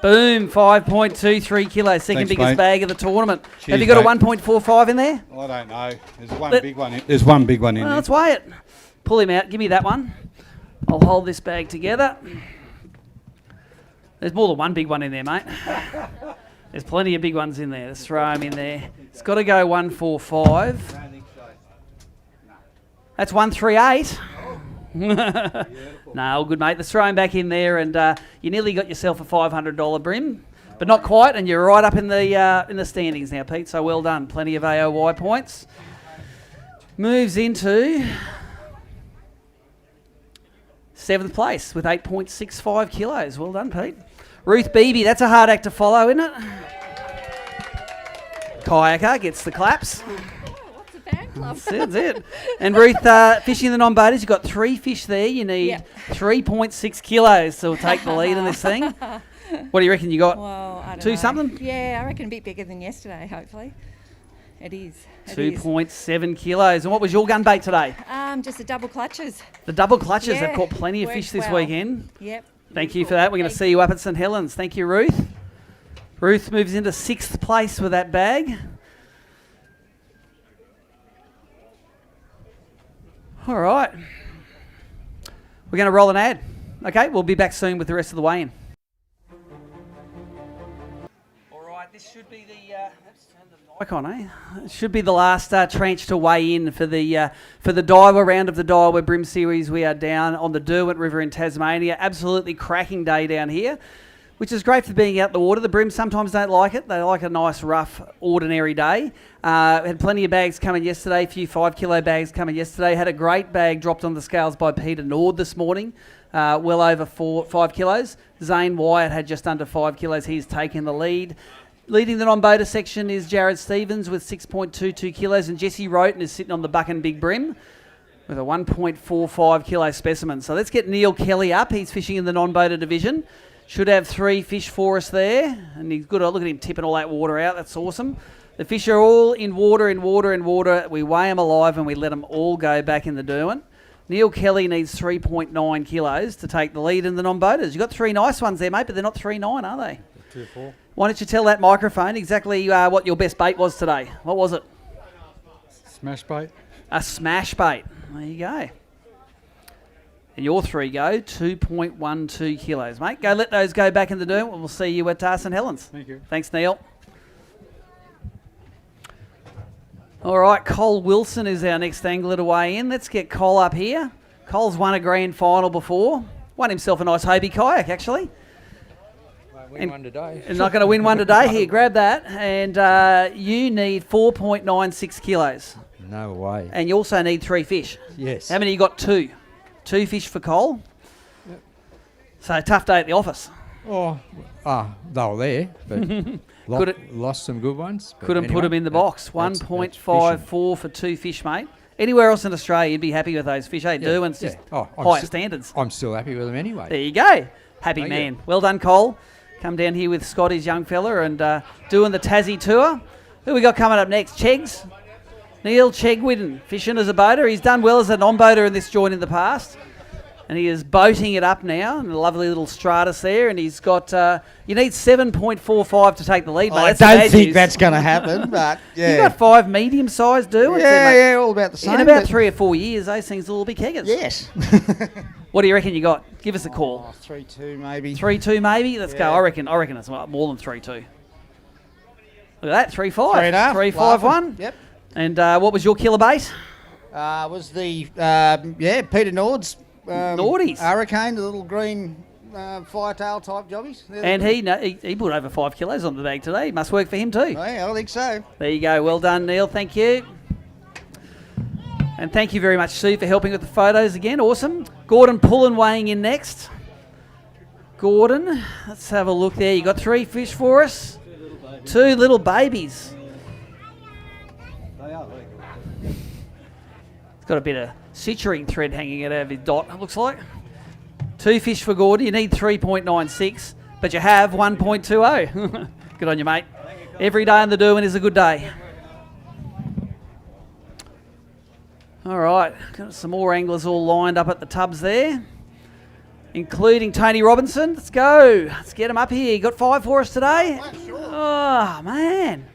Boom, 5.23 kilos. Second Thanks, biggest mate. bag of the tournament. Cheers, Have you got mate. a 1.45 in there? I don't know. There's one big one in. There's one big one in Well, there. let's weigh it. Pull him out. Give me that one. I'll hold this bag together. There's more than one big one in there, mate. There's plenty of big ones in there. Let's throw him in there. It's got to go 145. That's 138. No, all good, mate. Let's throw him back in there, and you nearly got yourself a $500 Bream, but not quite, and you're right up in the standings now, Pete. So well done. Plenty of AOY points. Moves into 7th place with 8.65 kilos. Well done, Pete. Ruth Beebe, that's a hard act to follow, isn't it? Kayaker gets the claps. That's it. And Ruth, fishing the non-boaters, you've got 3 fish there. You need 3.6 kilos to take the lead in this thing. What do you reckon you got? Well, I don't 2 know. something? Yeah, I reckon a bit bigger than yesterday, hopefully. It is. 2.7 kilos. And what was your gun bait today? Just the double clutches. The double clutches. Yeah, They've caught plenty of worked fish this well. weekend. Yep. Thank you for that. We're going to see you up at St Helens. Thank you, Ruth. Ruth moves into 6th place with that bag. All right. We're going to roll an ad. Okay, we'll be back soon with the rest of the weigh-in. All right, this should be the... let's turn the mic on, eh? It should be the last tranche to weigh in for the Daiwa round of the Daiwa Bream Series. We are down on the Derwent River in Tasmania. Absolutely cracking day down here, which is great for being out in the water. The Bream sometimes don't like it. They like a nice, rough, ordinary day. Had plenty of bags coming yesterday, a few 5 kilo bags coming yesterday. Had a great bag dropped on the scales by Peter Nord this morning, well over 5 kilos. Zane Wyatt had just under 5 kilos. He's taken the lead. Leading the non-boater section is Jared Stevens with 6.22 kilos, and Jesse Roten is sitting on the Buck and Big Bream with a 1.45 kilo specimen. So let's get Neil Kelly up. He's fishing in the non-boater division. Should have 3 fish for us there. And he's good. Look at him tipping all that water out. That's awesome. The fish are all in water. We weigh them alive and we let them all go back in the Derwent. Neil Kelly needs 3.9 kilos to take the lead in the non-boaters. You've got 3 nice ones there, mate, but they're not 3.9, are they? 2 or 4. Why don't you tell that microphone exactly what your best bait was today? What was it? Smash bait. A smash bait. There you go. And your 3 go, 2.12 kilos, mate. Go let those go back in the Derwent. We'll see you at St Helens. Thank you. Thanks, Neil. All right, Cole Wilson is our next angler to weigh in. Let's get Cole up here. Cole's won a grand final before. Won himself a nice Hobie kayak, actually. Won't win one today. And not going to win one today. Here, grab that. And you need 4.96 kilos. No way. And you also need 3 fish. Yes. How many you got? 2. 2 fish for Cole. Yep. So tough day at the office. They were there, but lost some good ones. Couldn't put them in the box. 1.54 for 2 fish, mate. Anywhere else in Australia, you'd be happy with those fish, eh? Derwent's just higher standards. I'm still happy with them anyway. There you go. Happy man. Well done, Cole. Come down here with Scotty's young fella and doing the Tassie tour. Who we got coming up next? Chegs. Neil Chegwidden, fishing as a boater. He's done well as a non-boater in this joint in the past. And he is boating it up now. And a lovely little stratus there. And he's got, you need 7.45 to take the lead, mate. I don't think that's going to happen, but yeah. You've got 5 medium-sized Derwents there, mate. Yeah, all about the same. In about 3 or 4 years, those things will be keggers. Yes. What do you reckon you got? Give us a call. 3.2 maybe. 3.2 maybe? Let's go. I reckon it's more than 3.2. Look at that, 3.5. 3.5. 3.51. Yep. And what was your killer bait? Was the, Peter Nord's. Nordies. Hurricane, the little green firetail type jobbies. And he put over 5 kilos on the bag today. Must work for him too. Oh, yeah, I think so. There you go. Well done, Neil. Thank you. And thank you very much, Sue, for helping with the photos again. Awesome. Gordon Pullen weighing in next. Gordon, let's have a look there. You got 3 fish for us? 2 little babies. They are. It's got a bit of citrine thread hanging out of his dot, it looks like. 2 fish for Gordon. You need 3.96, but you have 1.20. Good on you, mate. Every day in the Derwent is a good day. All right, got some more anglers all lined up at the tubs there, including Tony Robinson. Let's go. Let's get him up here. You got 5 for us today? Oh, man.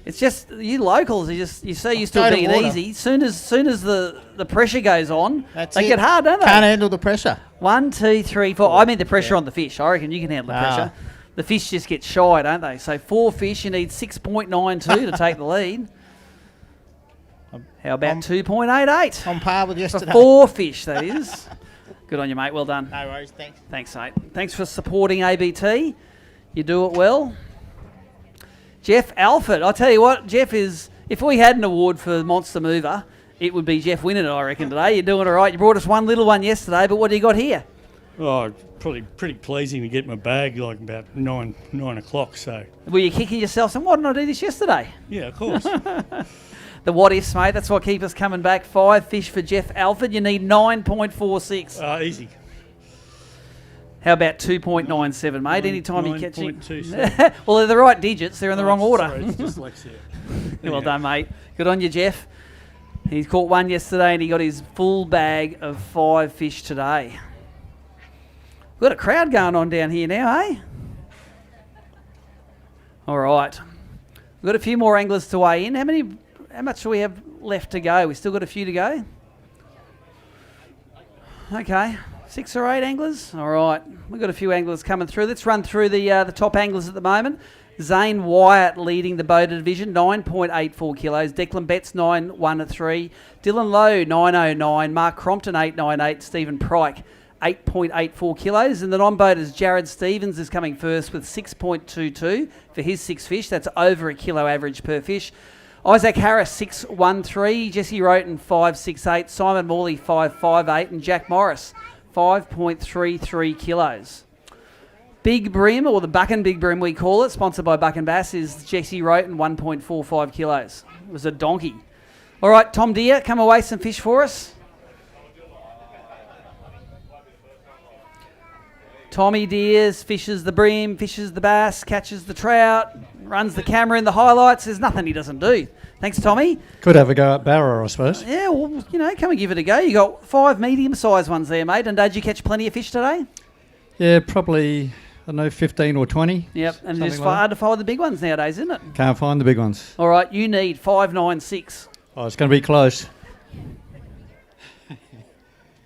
It's just you locals. You're so used to it being easy. Soon as the pressure goes on, they get hard, don't they? Can't handle the pressure. 1, 2, 3, 4. I mean the pressure on the fish. I reckon you can handle the pressure. The fish just get shy, don't they? So 4 fish, you need 6.92 to take the lead. How about 2.88? On par with yesterday. For 4 fish, that is. Good on you, mate. Well done. No worries. Thanks. Thanks, mate. Thanks for supporting ABT. You do it well. Jeff Alford. I'll tell you what, Jeff is... If we had an award for Monster Mover, it would be Jeff winning it, I reckon, today. You're doing all right. You brought us one little one yesterday, but what do you got here? Oh, probably pretty pleasing to get my bag like about 9 o'clock, so... Were you kicking yourself saying, why didn't I do this yesterday? Yeah, of course. The what ifs, mate. That's what keeps us coming back. 5 fish for Jeff Alford. You need 9.46. Easy. How about 2.97, mate? Anytime you catch it. 9.27. Well, they're the right digits. They're in the wrong order. Sorry, it's dyslexia. Well done, mate. Good on you, Jeff. He caught one yesterday and he got his full bag of 5 fish today. We've got a crowd going on down here now, eh? All right. We've got a few more anglers to weigh in. How much do we have left to go? We still got a few to go. Okay. 6 or 8 anglers? All right. We've got a few anglers coming through. Let's run through the top anglers at the moment. Zane Wyatt leading the boater division, 9.84 kilos. Declan Betts, 9.13. Dylan Lowe, 9.09. Mark Crompton, 8.98. Stephen Pryke, 8.84 kilos. And the non-boaters, Jared Stevens is coming first with 6.22 for his 6 fish. That's over a kilo average per fish. Isaac Harris, 6.13. Jesse Roten, 5.68. Simon Morley, 5.58. And Jack Morris, 5.33 kilos. Big Bream, or the Buckin Big Bream we call it, sponsored by Buckin Bass, is Jesse Roten, 1.45 kilos. It was a donkey. All right, Tom Deere, come away some fish for us. Tommy Deers fishes the bream, fishes the bass, catches the trout, runs the camera in the highlights. There's nothing he doesn't do. Thanks, Tommy. Could have a go at Barra, I suppose. Yeah, well, come and give it a go. You got 5 medium-sized ones there, mate. And did you catch plenty of fish today? Yeah, probably, I don't know, 15 or 20. Yep, and it's hard to find the big ones nowadays, isn't it? Can't find the big ones. All right, you need 5.96. Oh, it's going to be close.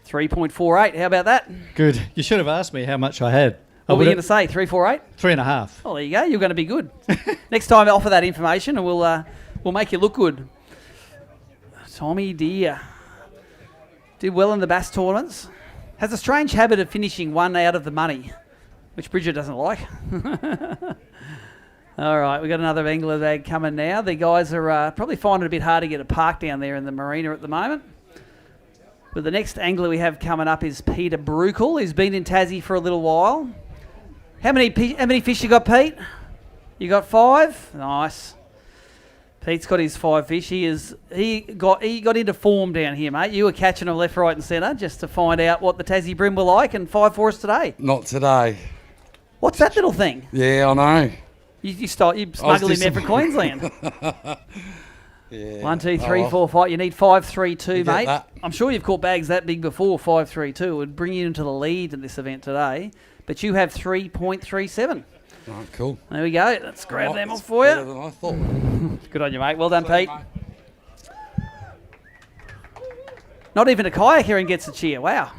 3.48. How about that? Good. You should have asked me how much I had. What were you going to say? 3.48? 3.5. Oh, there you go. You're going to be good. Next time, offer that information, and we'll make you look good. Tommy Deere did well in the bass tournaments. Has a strange habit of finishing one out of the money, which Bridget doesn't like. All right, we've got another angler bag coming now. The guys are probably finding it a bit hard to get a park down there in the marina at the moment. But the next angler we have coming up is Peter Brukel, who's been in Tassie for a little while. How many fish you got, Pete? You got 5? Nice. Pete's got his 5 fish. He got into form down here, mate. You were catching them left, right and centre just to find out what the Tassie Bream were like, and 5 for us today. Not today. What's that little thing? Yeah, I know. You smuggled him there from Queensland. Yeah. 1, 2, 3, 4, 5. You need 5.32, mate. That? I'm sure you've caught bags that big before. 5.32 it would bring you into the lead in this event today, but you have 3.37. Right, cool. There we go. Let's grab them off for Better you. than I thought. Good on you, mate. Well done, Pete. Not even a kayak here and gets a cheer. Wow.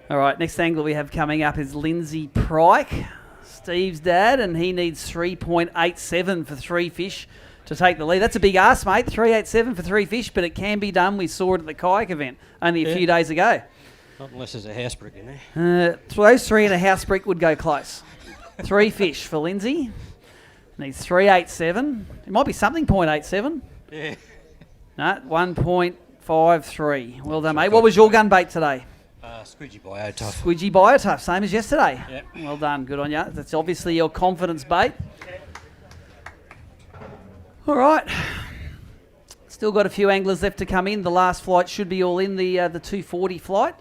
All right, next angler we have coming up is Lindsay Pryke, Steve's dad, and he needs 3.87 for 3 fish to take the lead. That's a big ask, mate. 3.87 for 3 fish, but it can be done. We saw it at the kayak event only a few days ago. Not unless there's a house brick in there. Those 3 and a house brick would go close. 3 fish for Lindsay. Needs 3.87. It might be something 0.87. Yeah. No, 1.53. Well done, mate. What was your gun bait today? Squidgy Bio Tough. Squidgy Bio Tough, same as yesterday. Yep. Well done. Good on you. That's obviously your confidence bait. All right. Still got a few anglers left to come in. The last flight should be all in, the 2:40 flight.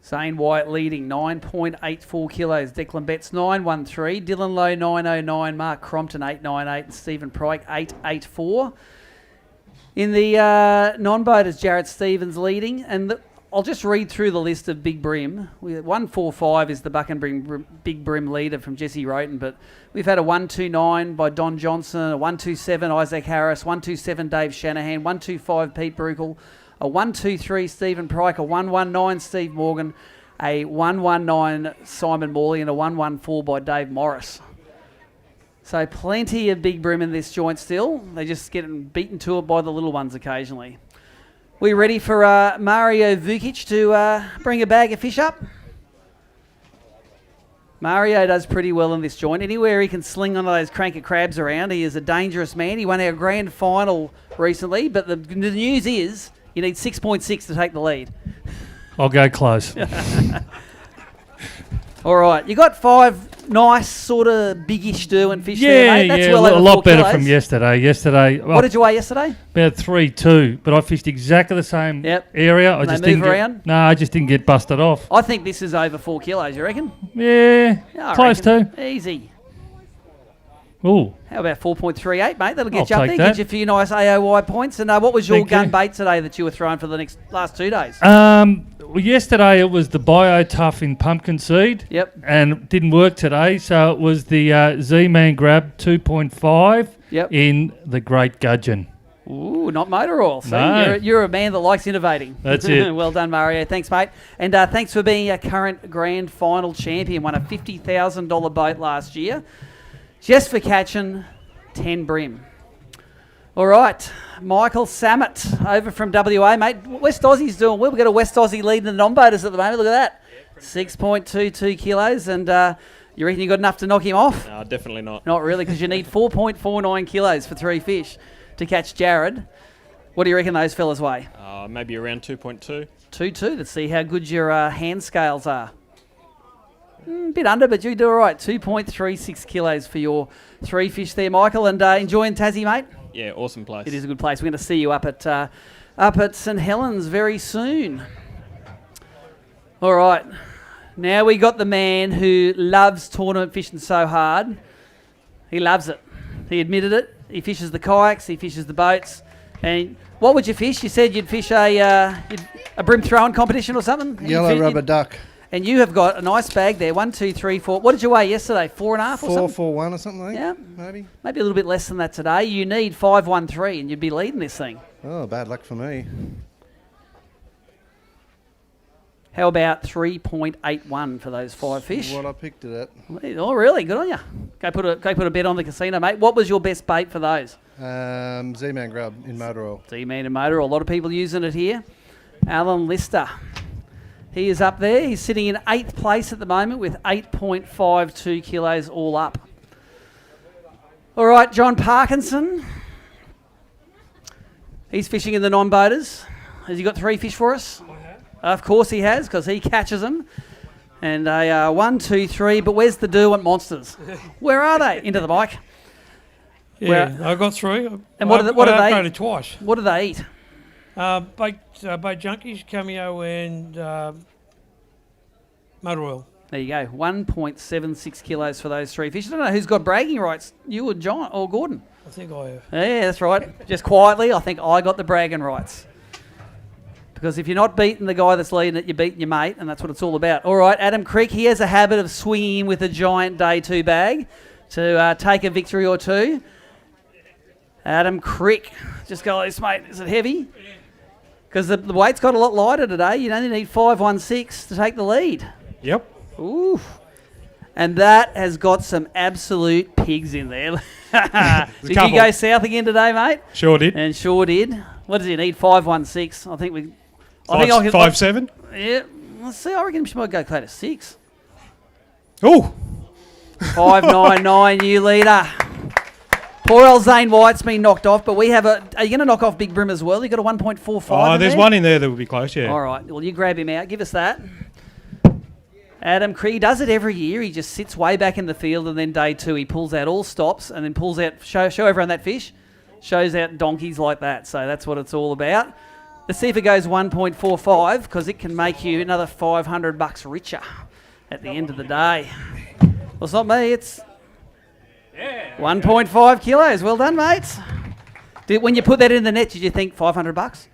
Zane Wyatt leading, 9.84 kilos. Declan Betts, 9.13. Dylan Lowe, 9.09. Mark Crompton, 8.98. And Stephen Pryke, 8.84. In the non-boaters, Jared Stevens leading. And I'll just read through the list of Big Bream. 145 is the Buckin Big Bream leader from Jesse Roten, but we've had a 129 by Don Johnson, a 127 Isaac Harris, 127 Dave Shanahan, 125 Pete Brukel, a 123 Stephen Pryke, a 119 Steve Morgan, a 119 Simon Morley, and a 114 by Dave Morris. So plenty of Big Bream in this joint still. They're just getting beaten to it by the little ones occasionally. We ready for Mario Vukic to bring a bag of fish up? Mario does pretty well in this joint. Anywhere he can sling one of those cranker crabs around, he is a dangerous man. He won our grand final recently, but the news is you need 6.6 to take the lead. I'll go close. All right, you got 5 nice sort of biggish Derwent fish there, mate. That's well a over lot 4 better kilos. from yesterday. What did you weigh yesterday? About 3.2, but I fished exactly the same area. And they move around? I just didn't get busted off. I think this is over 4 kilos, you reckon? Yeah, I close reckon. to. Easy. Ooh. How about 4.38, mate? That'll get I'll you up take there, that. get you a few nice AOY points. And what was your Thank gun you. bait today that you were throwing for the last 2 days? Well, yesterday it was the Bio Tough in pumpkin seed. Yep. And it didn't work today, so it was the Z-Man Grab 2.5 in the Great Gudgeon. Ooh, not motor oil. See, No. you're a man that likes innovating. That's it. Well done, Mario. Thanks, mate. And thanks for being a current grand final champion. Won a $50,000 boat last year. Just for catching 10 bream. All right, Michael Samet over from WA, mate. West Aussie's doing well. We've got a West Aussie leading the non-boaters at the moment. Look at that. 6.22 kilos. And you reckon you got enough to knock him off? No, definitely not. Not really, because you need 4.49 kilos for 3 fish to catch Jared. What do you reckon those fellas weigh? Maybe around 2.2. 2.2. Let's see how good your hand scales are. Bit under, but you do all right. 2.36 kilos for your 3 fish there, Michael. And enjoying Tassie, mate? Yeah, awesome place. It is a good place. We're going to see you up at St Helens very soon. All right. Now we got the man who loves tournament fishing so hard. He loves it. He admitted it. He fishes the kayaks. He fishes the boats. And what would you fish? You said you'd fish a bream throwing competition or something? Yellow rubber duck. And you have got a nice bag there. 1, 2, 3, 4. What did you weigh yesterday? 4.5 or something? 4.41 or something, I think. Yeah. Maybe. Maybe a little bit less than that today. You need 5.13 and you'd be leading this thing. Oh, bad luck for me. How about 3.81 for those 5 fish? What I picked it at. Oh, really? Good on you. Go put a bet on the casino, mate. What was your best bait for those? Z-Man grub in motor oil. Z-Man in motor oil. A lot of people using it here. Alan Lister. He is up there. He's sitting in 8th place at the moment with 8.52 kilos all up. All right, John Parkinson. He's fishing in the non-boaters. Has he got 3 fish for us? Of course he has, because he catches them. And 1, 2, 3. But where's the Derwent monsters? Where are they? Into the mic. Yeah, I got 3. And what do they? I've it twice. What do they eat? Baked junkies, cameo, and motor oil. There you go. 1.76 kilos for those 3 fish. I don't know who's got bragging rights. You or John or Gordon? I think I have. Yeah, that's right. Just quietly, I think I got the bragging rights. Because if you're not beating the guy that's leading it, you're beating your mate, and that's what it's all about. All right, Adam Crick, he has a habit of swinging in with a giant day 2 bag to take a victory or 2. Adam Crick. Just go like this, mate. Is it heavy? Because the weight's got a lot lighter today. You only need 5.16 to take the lead. Yep. Ooh. And that has got some absolute pigs in there. Did you go south again today, mate? Sure did. And sure did. What does he need? 5.16. I think we... 5.7? Yeah. Let's see. I reckon we might go close to 6. Oh. 5.99, new leader. Poor old Zane White's been knocked off, but we have a... Are you going to knock off Big Bream as well? You got a 1.45 Oh, there's one in there that would be close, yeah. All right. Well, you grab him out. Give us that. Adam Cree does it every year. He just sits way back in the field, and then day 2 he pulls out all stops and then pulls out... Show everyone that fish. Shows out donkeys like that. So that's what it's all about. Let's see if it goes 1.45, because it can make you another $500 richer at the end of the day. Well, it's not me. It's 1.5 kilos. Well done, mates. When you put that in the net, did you think $500?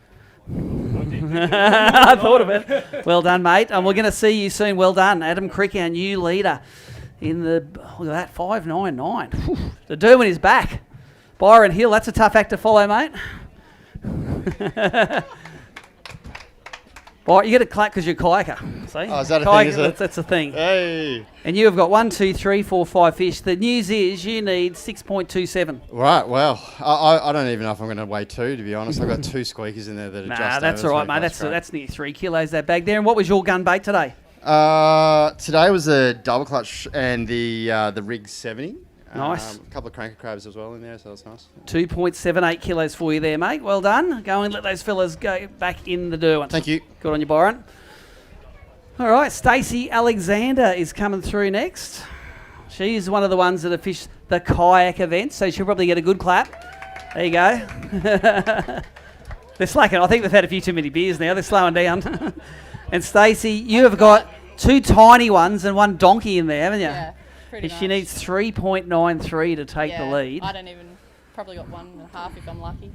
I thought of it. Well done, mate. And we're going to see you soon. Well done, Adam Crick, our new leader in the... Look at that, 5.99. The Derwent is back. Byron Hill, that's a tough act to follow, mate. Well, you get a clap because you're a kayaker. See? Oh, is that a kayaker, thing, is it? That's a thing. Hey. And you have got 1, 2, 3, 4, 5 fish. The news is you need 6.27. Right, well, I don't even know if I'm going to weigh 2, to be honest. I've got 2 squeakers in there that are just Nah, that's over all right, mate. That's nearly 3 kilos, that bag there. And what was your gun bait today? Today was a double clutch and the rig 70. Nice. A couple of cranker crabs as well in there, so that's nice. 2.78 kilos for you there, mate. Well done. Go and let those fellas go back in the Derwent. Thank you. Good on you, Byron. All right, Stacey Alexander is coming through next. She's one of the ones that have fished the kayak event, so she'll probably get a good clap. There you go. They're slacking. I think they've had a few too many beers now. They're slowing down. And Stacey, you have got 2 tiny ones and 1 donkey in there, haven't you? Yeah. Pretty She nice. needs 3.93 to take the lead. I don't even... Probably got 1.5 if I'm lucky.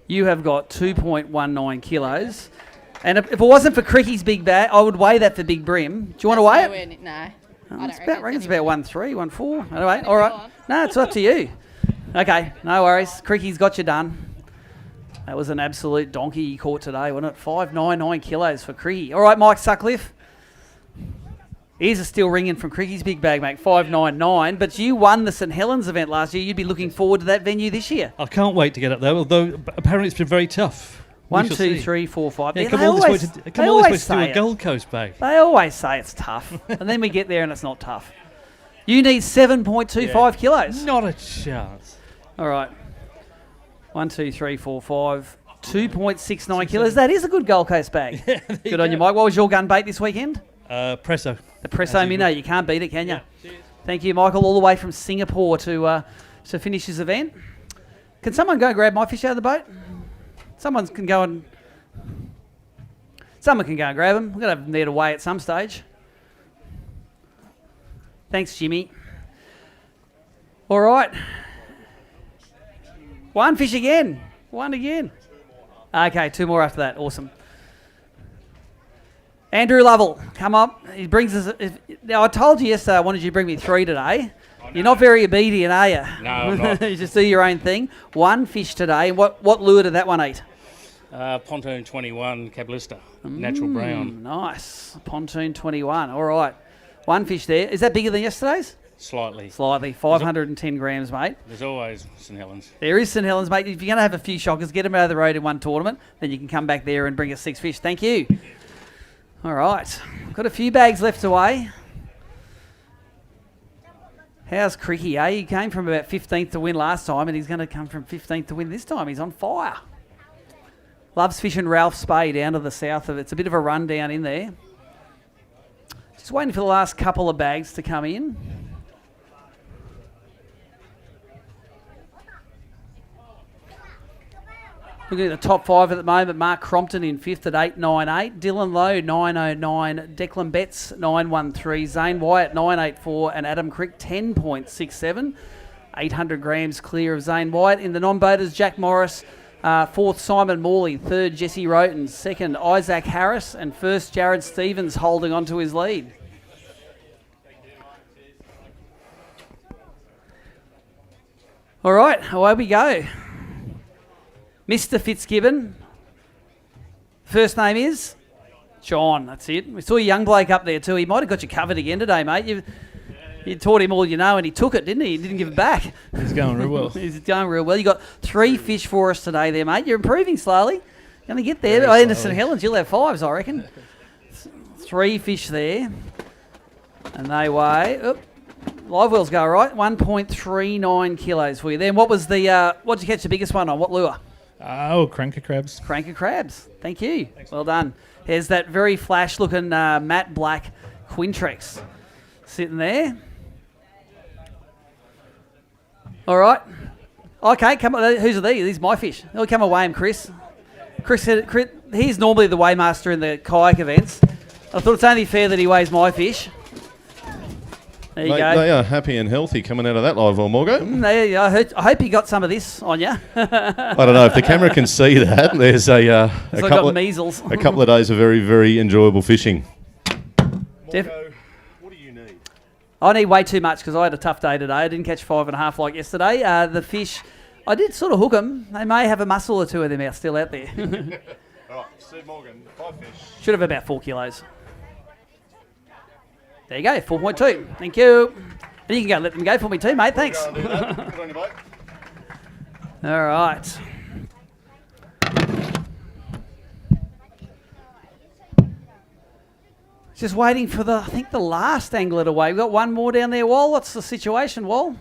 You have got 2.19 kilos. And if it wasn't for Cricky's big bag, I would weigh that for Big Bream. Do you want to weigh it? No. It's about 1-3, 1-4. Anyway, all right. No, it's up to you. Okay, no worries. Cricky's got you done. That was an absolute donkey you caught today, wasn't it? 599 kilos for Cricky. All right, Mike Sutcliffe. Here's a still ringing from Cricky's big bag, mate. 599. But you won the St Helens event last year. You'd be looking forward to that venue this year. I can't wait to get up there, although apparently it's been very tough. 1, 2, 3, 4, 5. Yeah, come all this way to do a Gold Coast bag. They always say it's tough. And then we get there and it's not tough. You need 7.25 kilos. Not a chance. All right. 1, 2, 3, 4, 5. 2.69 kilos. That is a good Gold Coast bag. Good on you, Mike. What was your gun bait this weekend? Presso. The Presso Minnow. You can't beat it, can you? Yeah. Thank you, Michael, all the way from Singapore to finish his event. Can someone go grab my fish out of the boat? Someone can go and grab them. We're going to have them there to weigh at some stage. Thanks, Jimmy. All right. One fish again. One again. Okay, 2 more after that. Awesome. Andrew Lovell, come up. He brings us. Now, I told you yesterday I wanted you to bring me 3 today. You're not very obedient, are you? No, I'm not. You just do your own thing. 1 fish today. What lure did that one eat? Pontoon 21 Cablista, natural brown. Nice. Pontoon 21. All right. 1 fish there. Is that bigger than yesterday's? Slightly. 510 grams, mate. There's always St Helens. There is St Helens, mate. If you're going to have a few shockers, get them out of the road in one tournament. Then you can come back there and bring us 6 fish. Thank you. All right. Got a few bags left away. How's Cricky, eh? He came from about 15th to win last time, and he's going to come from 15th to win this time. He's on fire. Loves fishing Ralph's Bay down to the south of it. It's a bit of a run down in there. Just waiting for the last couple of bags to come in. Looking at the top 5 at the moment, Mark Crompton in 5th at 898, Dylan Lowe 909, Declan Betts 913, Zane Wyatt 984, and Adam Crick 10.67. 800 grams clear of Zane Wyatt. In the non-boaters, Jack Morris, 4th Simon Morley, 3rd Jesse Roten, 2nd Isaac Harris, and 1st Jared Stevens holding on to his lead. All right, away we go. Mr. Fitzgibbon. First name is? John, that's it. We saw a young bloke up there too. He might have got you covered again today, mate. You taught him all you know and he took it, didn't he? He didn't give it back. He's going real well. He's going real well. You got 3 fish for us today there, mate. You're improving slowly. Going to get there. By St Helens, you'll have 5s, I reckon. 3 fish there. And they weigh... live wells go right. 1.39 kilos for you. Then what was the... what did you catch the biggest one on? What lure? Cranker crabs. Cranker crabs. Thank you. Thanks. Well done. Here's that very flash-looking matte black Quintrex sitting there. All right. Okay, come on. Whose are these? These are my fish. They'll come away him, Chris. Chris, he's normally the weighmaster in the kayak events. I thought it's only fair that he weighs my fish. There you go. They are happy and healthy coming out of that live well, Morgo. I hope you got some of this on you. I don't know if the camera can see that. There's a couple measles. A couple of days of very, very enjoyable fishing. Morgo, what do you need? I need way too much because I had a tough day today. I didn't catch 5.5 like yesterday. The fish, I did sort of hook them. They may have a muscle or 2 of them out still out there. All right, Steve Morgan, 5 fish. Should have about 4 kilos. There you go, 4.2. Thank you. And you can go let them go for me too, mate. Thanks. Good on you, mate. All right. Just waiting for I think the last angler to weigh. We've got one more down there, Wal. What's the situation, Wal?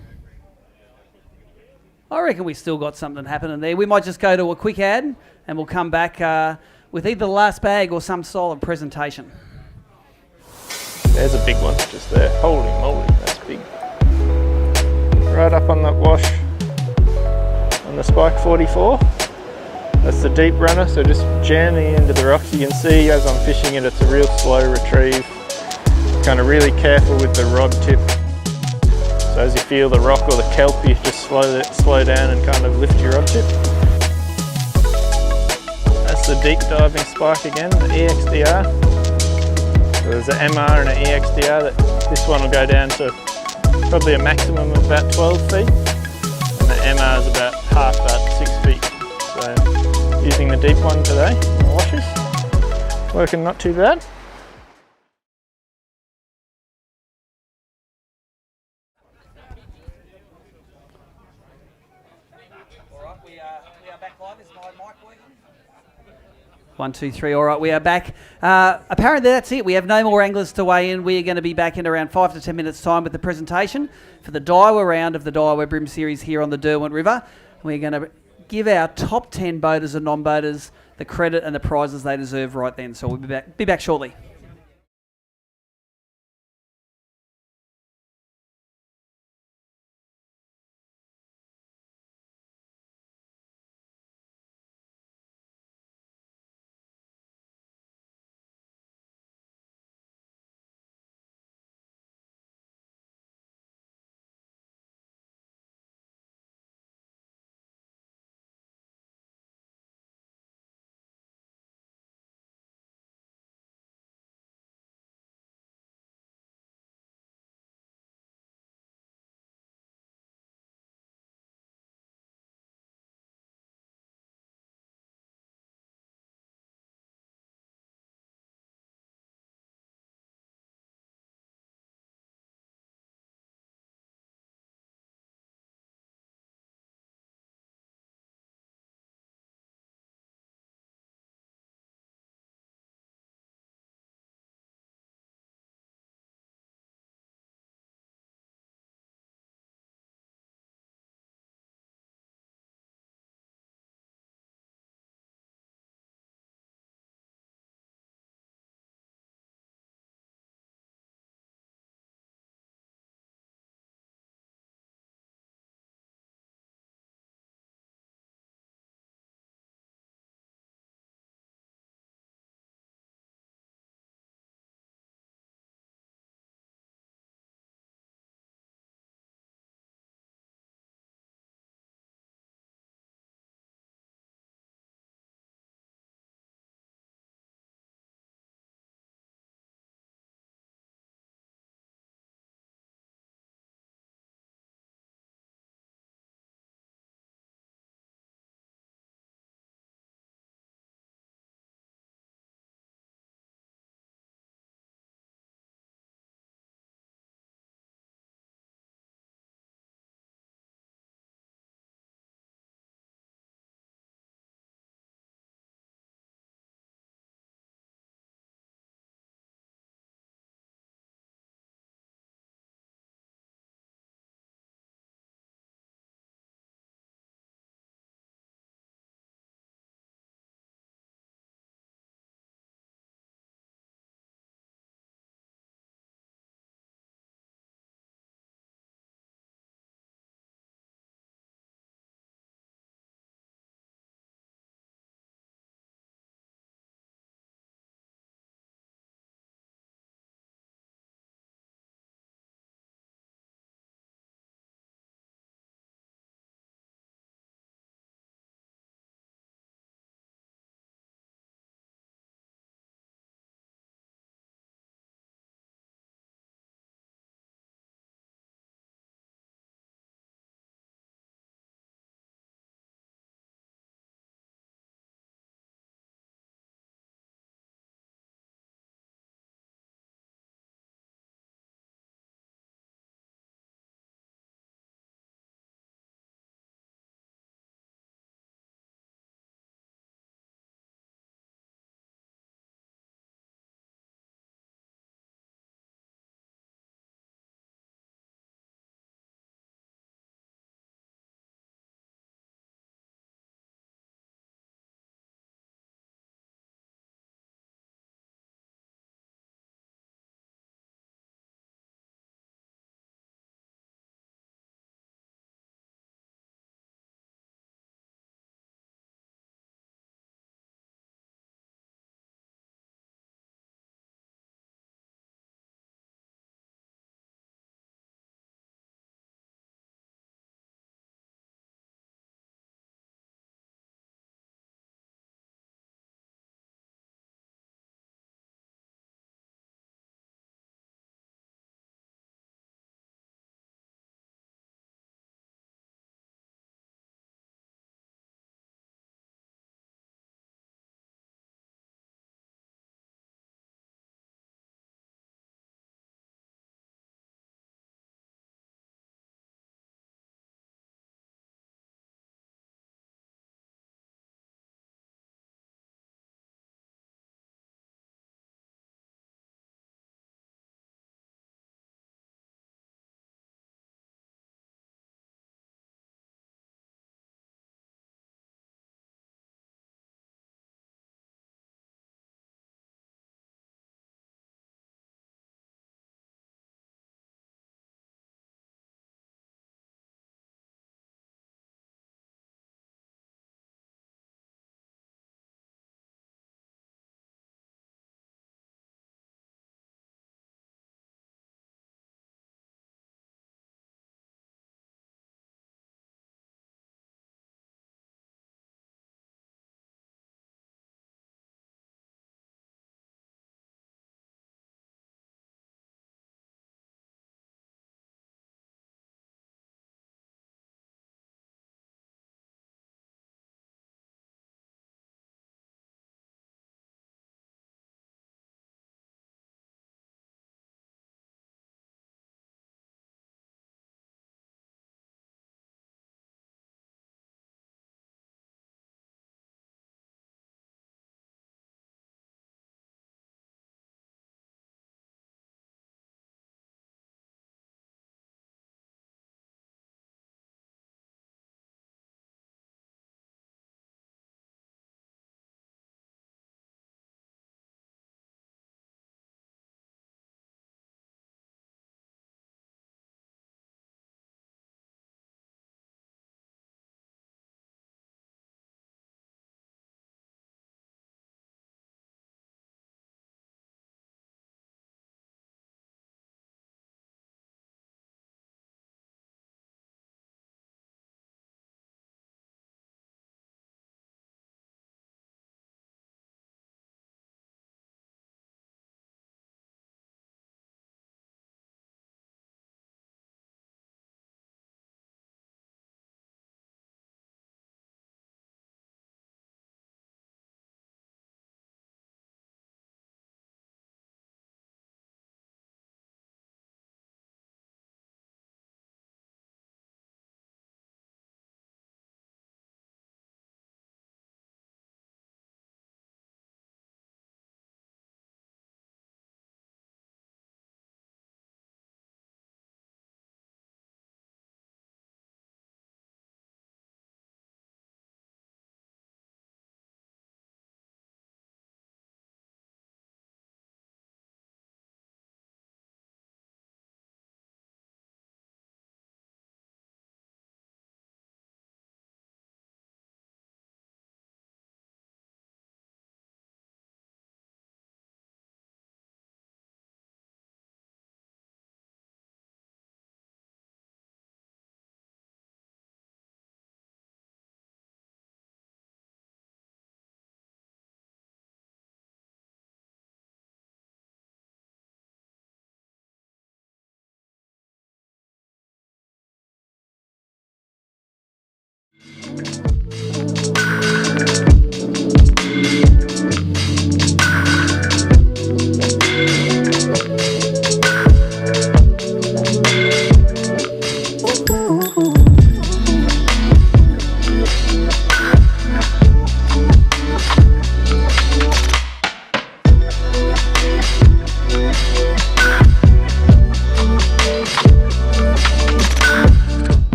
I reckon we still got something happening there. We might just go to a quick ad and we'll come back with either the last bag or some style of presentation. There's a big one just there. Holy moly, that's big. Right up on that wash on the Spike 44. That's the deep runner, so just jamming into the rocks. You can see as I'm fishing it, it's a real slow retrieve. Kind of really careful with the rod tip. So as you feel the rock or the kelp, you just slow down and kind of lift your rod tip. That's the deep diving spike again, the EXDR. So there's an MR and an EXDR that This one will go down to probably a maximum of about 12 feet, and the MR is about half that, 6 feet. So using the deep one today, the washes, working not too bad. We are back live. Is my mic working? 1, 2, 3. All right, we are back. Apparently that's it. We have no more anglers to weigh in. We are going to be back in around 5 to 10 minutes' time with the presentation for the Daiwa round of the Daiwa Bream series here on the Derwent River. We're going to give our top 10 boaters and non-boaters the credit and the prizes they deserve right then. So we'll be back shortly.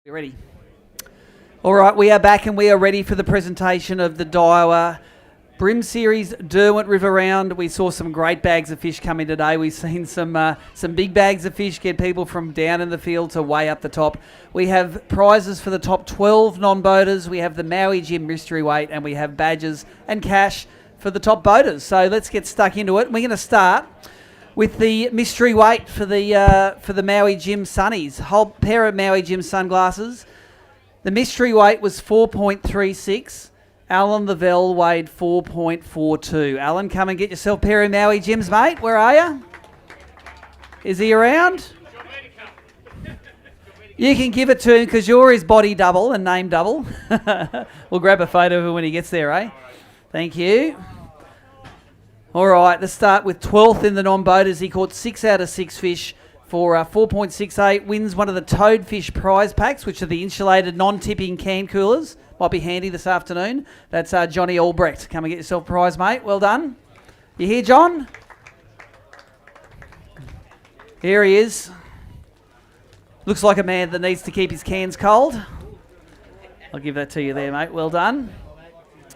You ready? All right, we are back and we are ready for the presentation of the Daiwa Bream Series Derwent River Round. We saw some great bags of fish coming today. We've seen some big bags of fish get people from down in the field to way up the top. We have prizes for the top 12 non-boaters. We have the Maui Jim mystery weight, and we have badges and cash for the top boaters. So let's get stuck into it. We're going to start with the mystery weight for the Maui Jim Sunnies. Whole pair of Maui Jim sunglasses. The mystery weight was 4.36. Alan Lavelle weighed 4.42. Alan, come and get yourself a pair of Maui Jims, mate. Where are you? Is he around? You can give it to him because you're his body double and name double. We'll grab a photo of him when he gets there, eh? Thank you. All right, let's start with 12th in the non-boaters. He caught 6 out of 6 fish for 4.68. Wins one of the Toadfish prize packs, which are the insulated non-tipping can coolers. Might be handy this afternoon. That's Johnny Albrecht. Come and get yourself a prize, mate. Well done. You here, John? Here he is. Looks like a man that needs to keep his cans cold. I'll give that to you there, mate. Well done.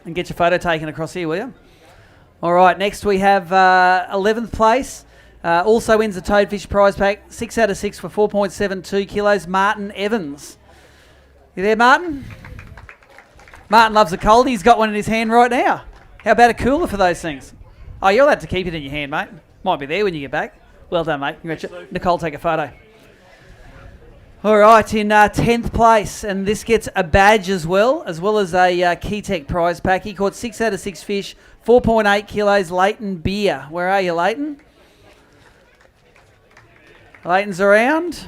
And get your photo taken across here, will you? All right, next we have 11th place. Also wins the Toadfish prize pack. 6 out of 6 for 4.72 kilos. Martin Evans. You there, Martin? Martin loves a cold. He's got one in his hand right now. How about a cooler for those things? Oh, you're allowed to keep it in your hand, mate. Might be there when you get back. Well done, mate. Congratulations. Nicole, take a photo. All right, in 10th place, and this gets a badge as well as a Keytech prize pack. He caught 6 out of 6 fish, 4.8 kilos. Leighton Beer. Where are you, Leighton? Leighton's around.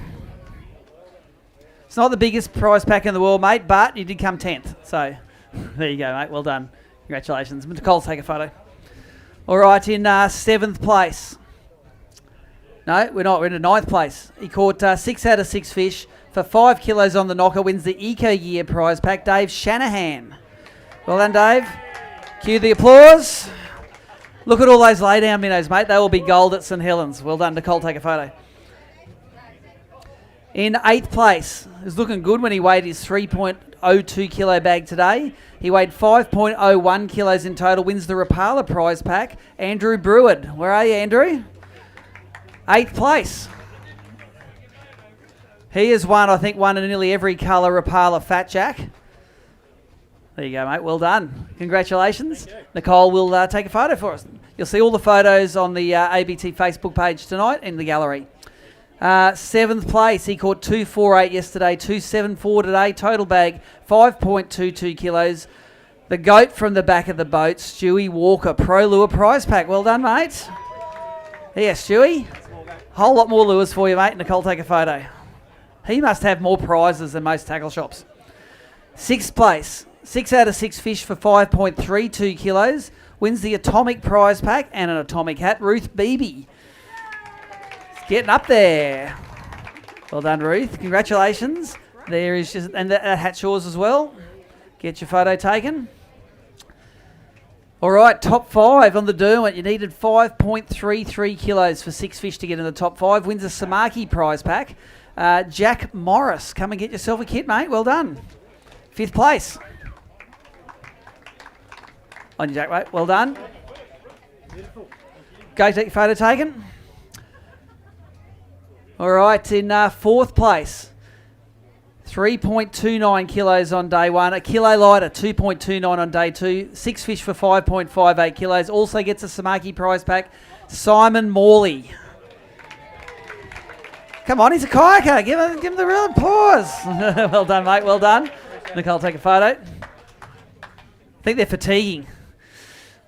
It's not the biggest prize pack in the world, mate, but you did come 10th. So there you go, mate. Well done. Congratulations. Nicole, take a photo. All right, in 7th place. No, we're not. We're in 9th place. He caught 6 out of 6 fish for 5 kilos on the knocker. Wins the Eco Gear prize pack. Dave Shanahan. Well done, Dave. Cue the applause. Look at all those laydown minnows, mate. They will be gold at St Helens. Well done, Nicole. Take a photo. In 8th place, it was looking good when he weighed his 3.02 kilo bag today. He weighed 5.01 kilos in total, wins the Rapala prize pack. Andrew Breward. Where are you, Andrew? 8th place. He has won, I think, in nearly every colour Rapala Fat Jack. There you go, mate. Well done. Congratulations. Nicole will take a photo for us. You'll see all the photos on the ABT Facebook page tonight in the gallery. 7th place, he caught 248 yesterday, 274 today, total bag 5.22 kilos. The goat from the back of the boat, Stewie Walker, Pro Lure prize pack. Well done, mate. Yeah, Stewie. Whole lot more lures for you, mate. Nicole, take a photo. He must have more prizes than most tackle shops. 6th place, 6 out of 6 fish for 5.32 kilos. Wins the Atomic prize pack and an Atomic hat. Ruth Beebe. Getting up there. Well done, Ruth. Congratulations. There is just, and that hat's yours as well. Get your photo taken. All right, top 5 on the Derwent. You needed 5.33 kilos for 6 fish to get in the top 5. Wins a Samaki prize pack. Jack Morris, come and get yourself a kit, mate. Well done. 5th place. On you, Jack, mate. Well done. Go take your photo taken. All right, in 4th place, 3.29 kilos on day 1. A kilo lighter, 2.29 on day 2. 6 fish for 5.58 kilos. Also gets a Samaki prize pack. Simon Morley. Come on, he's a kayaker. Give him the real applause. Well done, mate. Well done. Nicole, take a photo. I think they're fatiguing.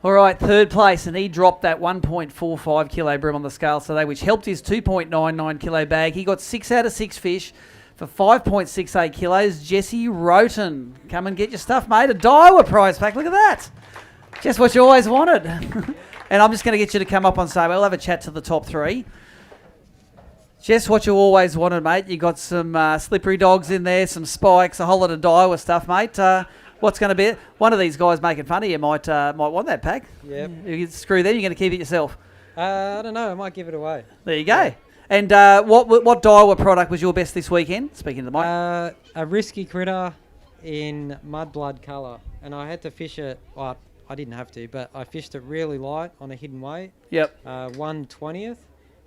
All right, 3rd place, and he dropped that 1.45 kilo bream on the scale today, which helped his 2.99 kilo bag. He got 6 out of 6 fish for 5.68 kilos, Jesse Roten. Come and get your stuff, mate. A Daiwa prize pack. Look at that. Just what you always wanted. And I'm just going to get you to come up on stage. We'll have a chat to the top three. Just what you always wanted, mate. You got some slippery dogs in there, some spikes, a whole lot of Daiwa stuff, mate. What's going to be it? One of these guys making fun of you might want that pack. Yep. You screw them, you're going to keep it yourself. I don't know. I might give it away. There you go. And what Daiwa product was your best this weekend? Speaking to the mic. A risky critter in mudblood colour. And I had to fish it, well, I didn't have to, but I fished it really light on a hidden weight. Yep. 1/20th.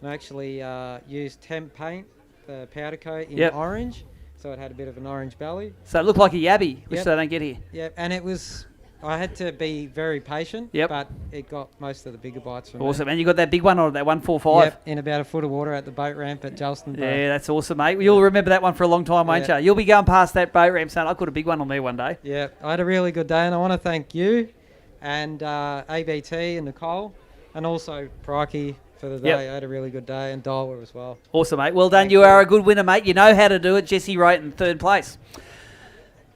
And I actually used temp paint, the powder coat in Yep. orange. So it had a bit of an orange belly. So it looked like a yabby, which Yep. they don't get here. Yep, and it was, I had to be very patient, Yep. but it got most of the bigger bites from Awesome. me. And you got that big one on that 145. Yep, in about a foot of water at the boat ramp at Jelston Bay. Yeah, that's awesome, mate. You'll remember that one for a long time, won't Yeah. you? You'll be going past that boat ramp saying, I caught a big one on there one day. Yeah, I had a really good day, and I want to thank you and ABT and Nicole, and also Prikey for the day. Yep. I had a really good day, and Daiwa as well. Awesome, mate. Well done. You are a good winner, mate. You know how to do it. Jesse Roten, third place.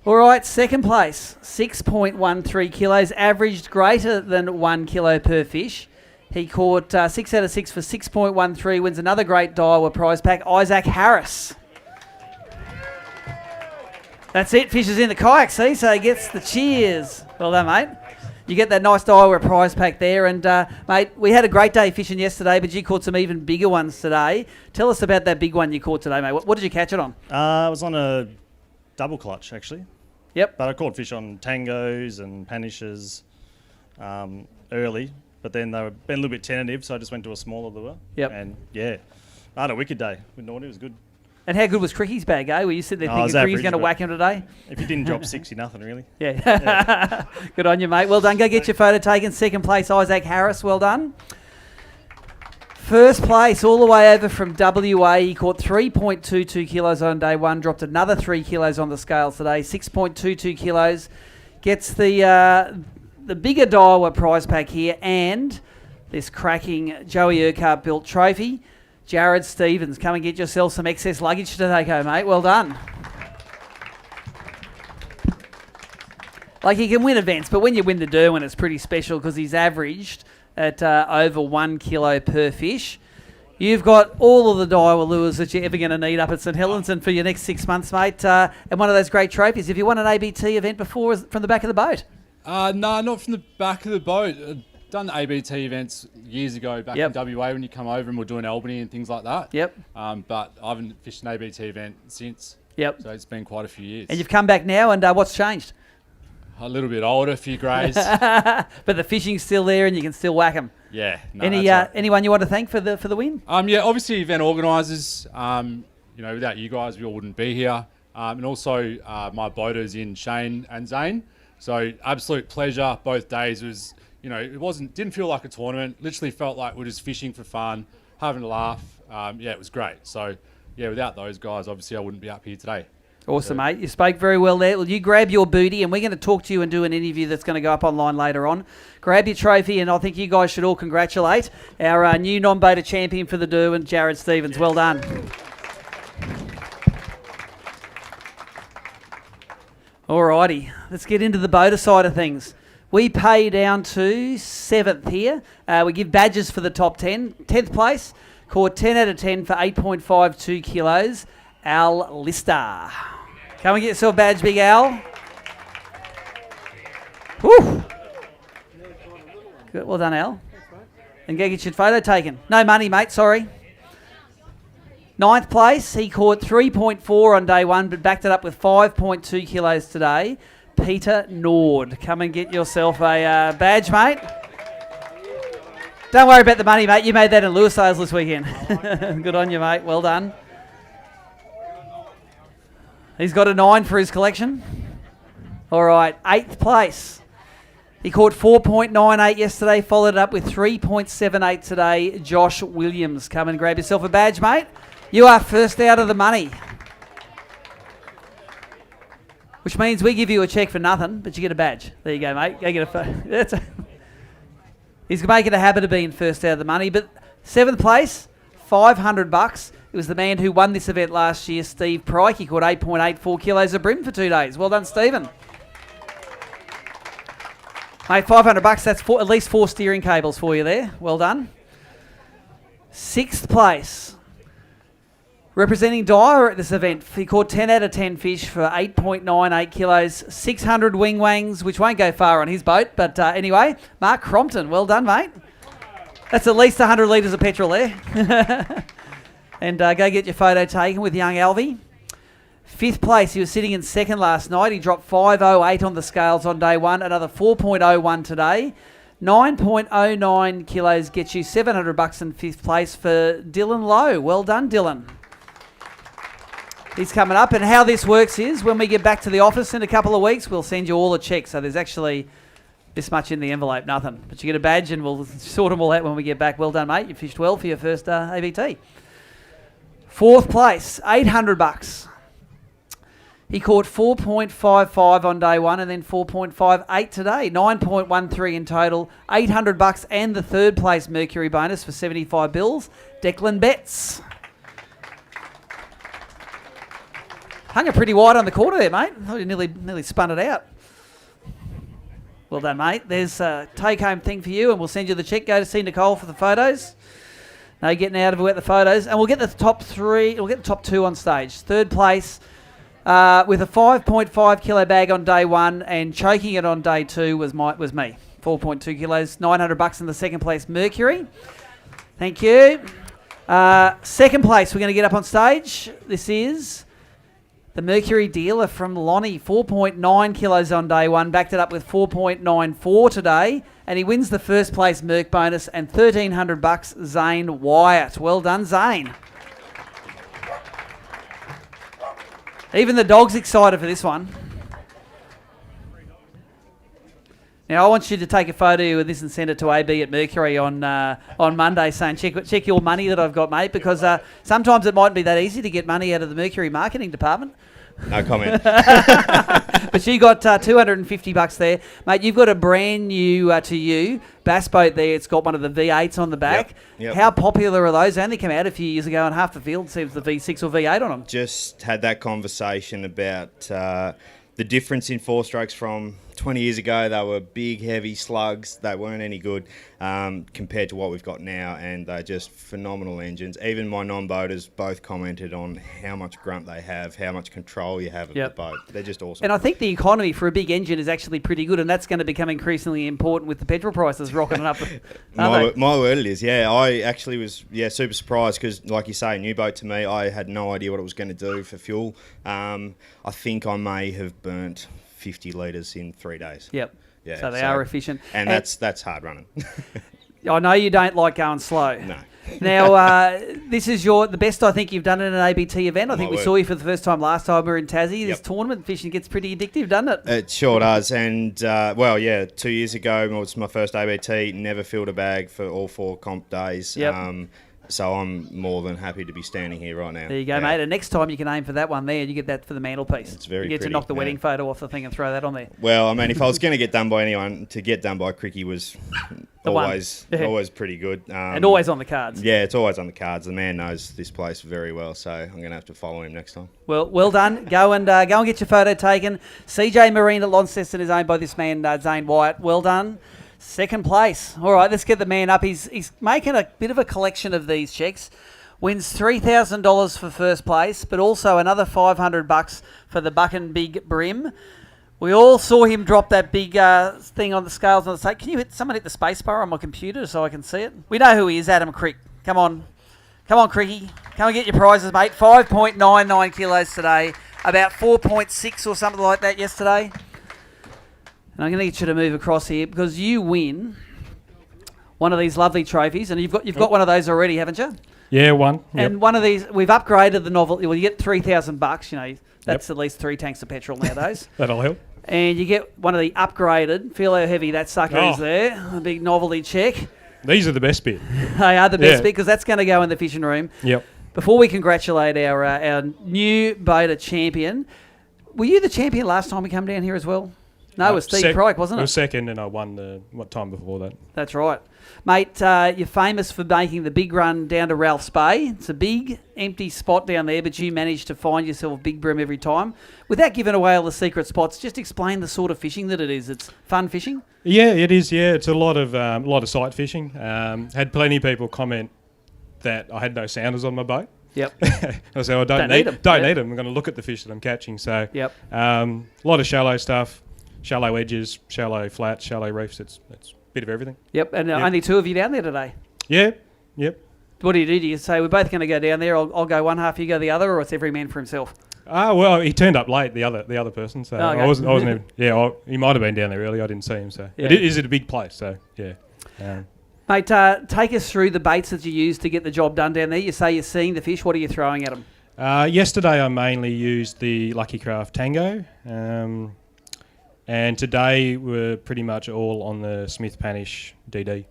All right, second place, 6.13 kilos, averaged greater than 1 kilo per fish. He caught 6 out of 6 for 6.13, wins another great Daiwa prize pack, Isaac Harris. That's it, fishes in the kayak, see, so he gets the cheers. Well done, mate. You get that nice Daiwa prize pack there. And, mate, we had a great day fishing yesterday, but you caught some even bigger ones today. Tell us about that big one you caught today, mate. What did you catch it on? I was on a double clutch, actually. Yep. But I caught fish on tangos and panishes early, but then they were been a little bit tentative, so I just went to a smaller lure. Yep. And, yeah, I had a wicked day with Naughty. It was good. And how good was Cricky's bag, eh? Were you sitting there thinking Cricky's going to whack him today? If you didn't drop 60, nothing really. Yeah. Good on you, mate. Well done. Go get your photo taken. Second place, Isaac Harris. Well done. First place, all the way over from WA. He caught 3.22 kilos on day one. Dropped another 3 kilos on the scales today. 6.22 kilos. Gets the bigger Daiwa prize pack here and this cracking Joey Urquhart built trophy. Jared Stevens, come and get yourself some excess luggage to take home, mate. Well done. Like, he can win events, but when you win the Derwent, it's pretty special because he's averaged at over 1 kilo per fish. You've got all of the Daiwa lures that you're ever going to need up at St Helens and for your next 6 months, mate. And one of those great trophies. Have you won an ABT event before from the back of the boat? No, not from the back of the boat. Done ABT events years ago back in WA when you come over and we're doing Albany and things like that. Yep. But I haven't fished an ABT event since. Yep. So it's been quite a few years. And you've come back now, and what's changed? A little bit older, a few greys. But the fishing's still there, and you can still whack them. Yeah. No, Anyone you want to thank for the win? Yeah, obviously event organisers. Without you guys, we all wouldn't be here. And also my boaters in Shane and Zane. So absolute pleasure. Both days was. It didn't feel like a tournament. Literally felt like we're just fishing for fun, having a laugh. It was great. So, without those guys, obviously I wouldn't be up here today. Awesome, mate. You spoke very well there. Well, you grab your booty, and we're going to talk to you and do an interview that's going to go up online later on. Grab your trophy, and I think you guys should all congratulate our new non-boater champion for the Derwent, Jared Stevens. Well done. Alrighty, let's get into the boater side of things. We pay down to 7th here. We give badges for the top 10. 10th place, caught 10 out of 10 for 8.52 kilos. Al Lister. Come and get yourself a badge, Big Al. Woo! Good, well done, Al. And go get your photo taken. No money, mate, sorry. 9th place, he caught 3.4 on day one, but backed it up with 5.2 kilos today. Peter Nord. Come and get yourself a badge, mate. Don't worry about the money, mate. You made that in lure sales this weekend. Good on you, mate. Well done. He's got a 9 for his collection. All right, 8th place. He caught 4.98 yesterday, followed it up with 3.78 today. Josh Williams. Come and grab yourself a badge, mate. You are first out of the money. Which means we give you a cheque for nothing, but you get a badge. There you go, mate. Go get He's making a habit of being first out of the money. But 7th place, $500. It was the man who won this event last year, Steve Pryke. He caught 8.84 kilos of bream for 2 days. Well done, Stephen. Mate, $500. That's at least 4 steering cables for you there. Well done. 6th place. Representing Daiwa at this event, he caught 10 out of 10 fish for 8.98 kilos, 600 wing wangs, which won't go far on his boat. But anyway, Mark Crompton, well done, mate. That's at least 100 litres of petrol there. And go get your photo taken with young Alvie. 5th place, he was sitting in 2nd last night. He dropped 5.08 on the scales on day 1, another 4.01 today. 9.09 kilos gets you $700 in 5th place for Dylan Lowe. Well done, Dylan. He's coming up, and how this works is when we get back to the office in a couple of weeks, we'll send you all a cheque. So there's actually this much in the envelope, nothing. But you get a badge and we'll sort them all out when we get back. Well done, mate. You fished well for your first ABT. 4th place, $800. He caught 4.55 on day 1 and then 4.58 today. 9.13 in total. $800 and the 3rd place Mercury bonus for 75 bills. Declan Betts. Hung it pretty wide on the quarter there, mate. I thought you nearly spun it out. Well done, mate. There's a take-home thing for you, and we'll send you the cheque. Go to see Nicole for the photos. No getting out of it without the photos. And we'll get the top 3, we'll get the top 2 on stage. 3rd place with a 5.5 kilo bag on day 1 and choking it on day 2 was me. 4.2 kilos, $900 in the 2nd place Mercury. Thank you. 2nd place, we're going to get up on stage. This is the Mercury dealer from Lonnie, 4.9 kilos on day 1, backed it up with 4.94 today, and he wins the 1st place Merc bonus and $1,300, Zane Wyatt. Well done, Zane. Even the dog's excited for this one. Now, I want you to take a photo of this and send it to AB at Mercury on Monday saying, check your money that I've got, mate, because sometimes it mightn't be that easy to get money out of the Mercury marketing department. No comment. But you got $250 there. Mate, you've got a brand new to you bass boat there. It's got one of the V8s on the back. Yep. How popular are those? They only came out a few years ago and half the field seems the V6 or V8 on them. Just had that conversation about the difference in 4-strokes from 20 years ago. They were big, heavy slugs. They weren't any good compared to what we've got now, and they're just phenomenal engines. Even my non-boaters both commented on how much grunt they have, how much control you have of the boat. They're just awesome. And I think the economy for a big engine is actually pretty good, and that's going to become increasingly important with the petrol prices rocketing up. My word it is, yeah. I actually was super surprised because, like you say, new boat to me, I had no idea what it was going to do for fuel. I think I may have burnt 50 litres in 3 days. Yep. Yeah, so they are efficient. And that's hard running. I know you don't like going slow. No. Now, this is the best I think you've done in an ABT event. I think we saw you for the first time last time we were in Tassie. This tournament fishing gets pretty addictive, doesn't it? It sure does. And, 2 years ago, it was my first ABT. Never filled a bag for all 4 comp days. Yep. So I'm more than happy to be standing here right now. There you go, mate. And next time you can aim for that one there, and you get that for the mantelpiece. It's very You get pretty, to knock the wedding photo off the thing and throw that on there. Well, I mean, if I was going to get done by anyone, to get done by Cricky was always pretty good. And always on the cards. Yeah, it's always on the cards. The man knows this place very well, so I'm going to have to follow him next time. Well done. Go and get your photo taken. CJ Marine at Launceston is owned by this man, Zane Wyatt. Well done. 2nd place. All right, let's get the man up. He's making a bit of a collection of these checks. Wins $3,000 for 1st place, but also another $500 for the Buck and Big Bream. We all saw him drop that big thing on the scales on the side. Can you someone hit the space bar on my computer so I can see it? We know who he is, Adam Crick. Come on, Cricky. Come and get your prizes, mate. 5.99 kilos today. About 4.6 or something like that yesterday. And I'm going to get you to move across here because you win one of these lovely trophies, and you've got one of those already, haven't you? Yeah, one. And one of these, we've upgraded the novelty. Well, you get $3,000. You know, that's at least 3 tanks of petrol nowadays. That'll help. And you get one of the upgraded. Feel how heavy that sucker is there. A big novelty check. These are the best bit. They are the best bit because that's going to go in the fishing room. Yep. Before we congratulate our new boater champion, were you the champion last time we come down here as well? No, it was Steve Pryke, wasn't it? It was second, and I won the time before that. That's right. Mate, you're famous for making the big run down to Ralph's Bay. It's a big, empty spot down there, but you managed to find yourself a big bream every time. Without giving away all the secret spots, just explain the sort of fishing that it is. It's fun fishing? Yeah, it is. Yeah, it's a lot of sight fishing. Had plenty of people comment that I had no sounders on my boat. Yep. I said, I don't need them. Need them. I'm going to look at the fish that I'm catching. So, yep. A lot of shallow stuff, shallow edges, shallow flats, shallow reefs. It's a bit of everything. Yep. And only two of you down there today. Yeah. Yep. What do? Do you say we're both going to go down there? I'll go one half, you go the other, or it's every man for himself? Well, he turned up late. The other person. So okay. I wasn't even. Yeah, he might have been down there early. I didn't see him. So yeah. It is a big place. So yeah. Mate, take us through the baits that you use to get the job done down there. You say you're seeing the fish. What are you throwing at them? Yesterday I mainly used the Lucky Craft Tango, and today we're pretty much all on the Smith Panish DD.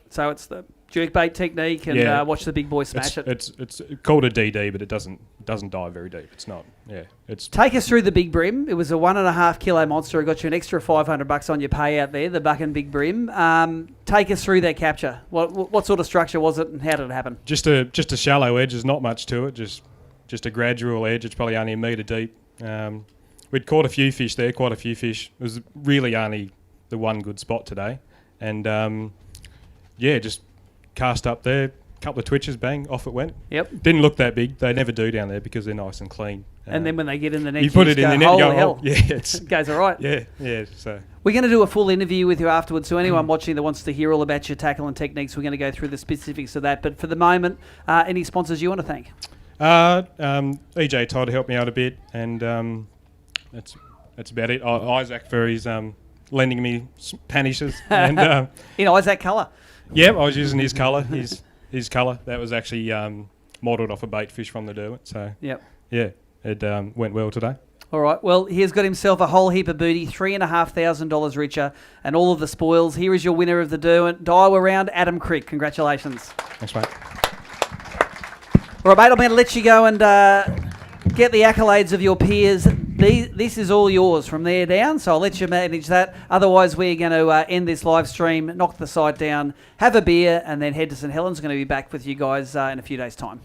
So it's the jerkbait technique and watch the big boy smash it. It's called a DD, but it doesn't dive very deep. It's not. Yeah. Take us through the big brim. It was a 1.5 kilo monster. It got you an extra $500 on your payout there. The buck and big brim. Take us through that capture. What sort of structure was it, and how did it happen? Just a shallow edge. There's not much to it. Just a gradual edge. It's probably only a metre deep. We'd caught a few fish there. Quite a few fish. It was really only the one good spot today, and just cast up there, couple of twitches, bang, off it went. Yep. Didn't look that big. They never do down there because they're nice and clean. And then when they get in the net, you put it in the net, holy you go, hell. it goes all right. Yeah. So we're going to do a full interview with you afterwards. So anyone watching that wants to hear all about your tackle and techniques, we're going to go through the specifics of that. But for the moment, any sponsors you want to thank? EJ Todd helped me out a bit, and that's about it. Isaac for his lending me panishes, and in Isaac colour. Yeah, I was using his colour. His colour that was actually modelled off a bait fish from the Derwent. So yep. Yeah, it went well today. All right. Well, he has got himself a whole heap of booty, $3,500 richer, and all of the spoils. Here is your winner of the Derwent Daiwa round, Adam Crick. Congratulations. Thanks, mate. All right, mate. I'm going to let you go and get the accolades of your peers. This is all yours from there down, so I'll let you manage that. Otherwise, we're going to end this live stream, knock the site down, have a beer, and then head to St Helens. Going to be back with you guys in a few days' time.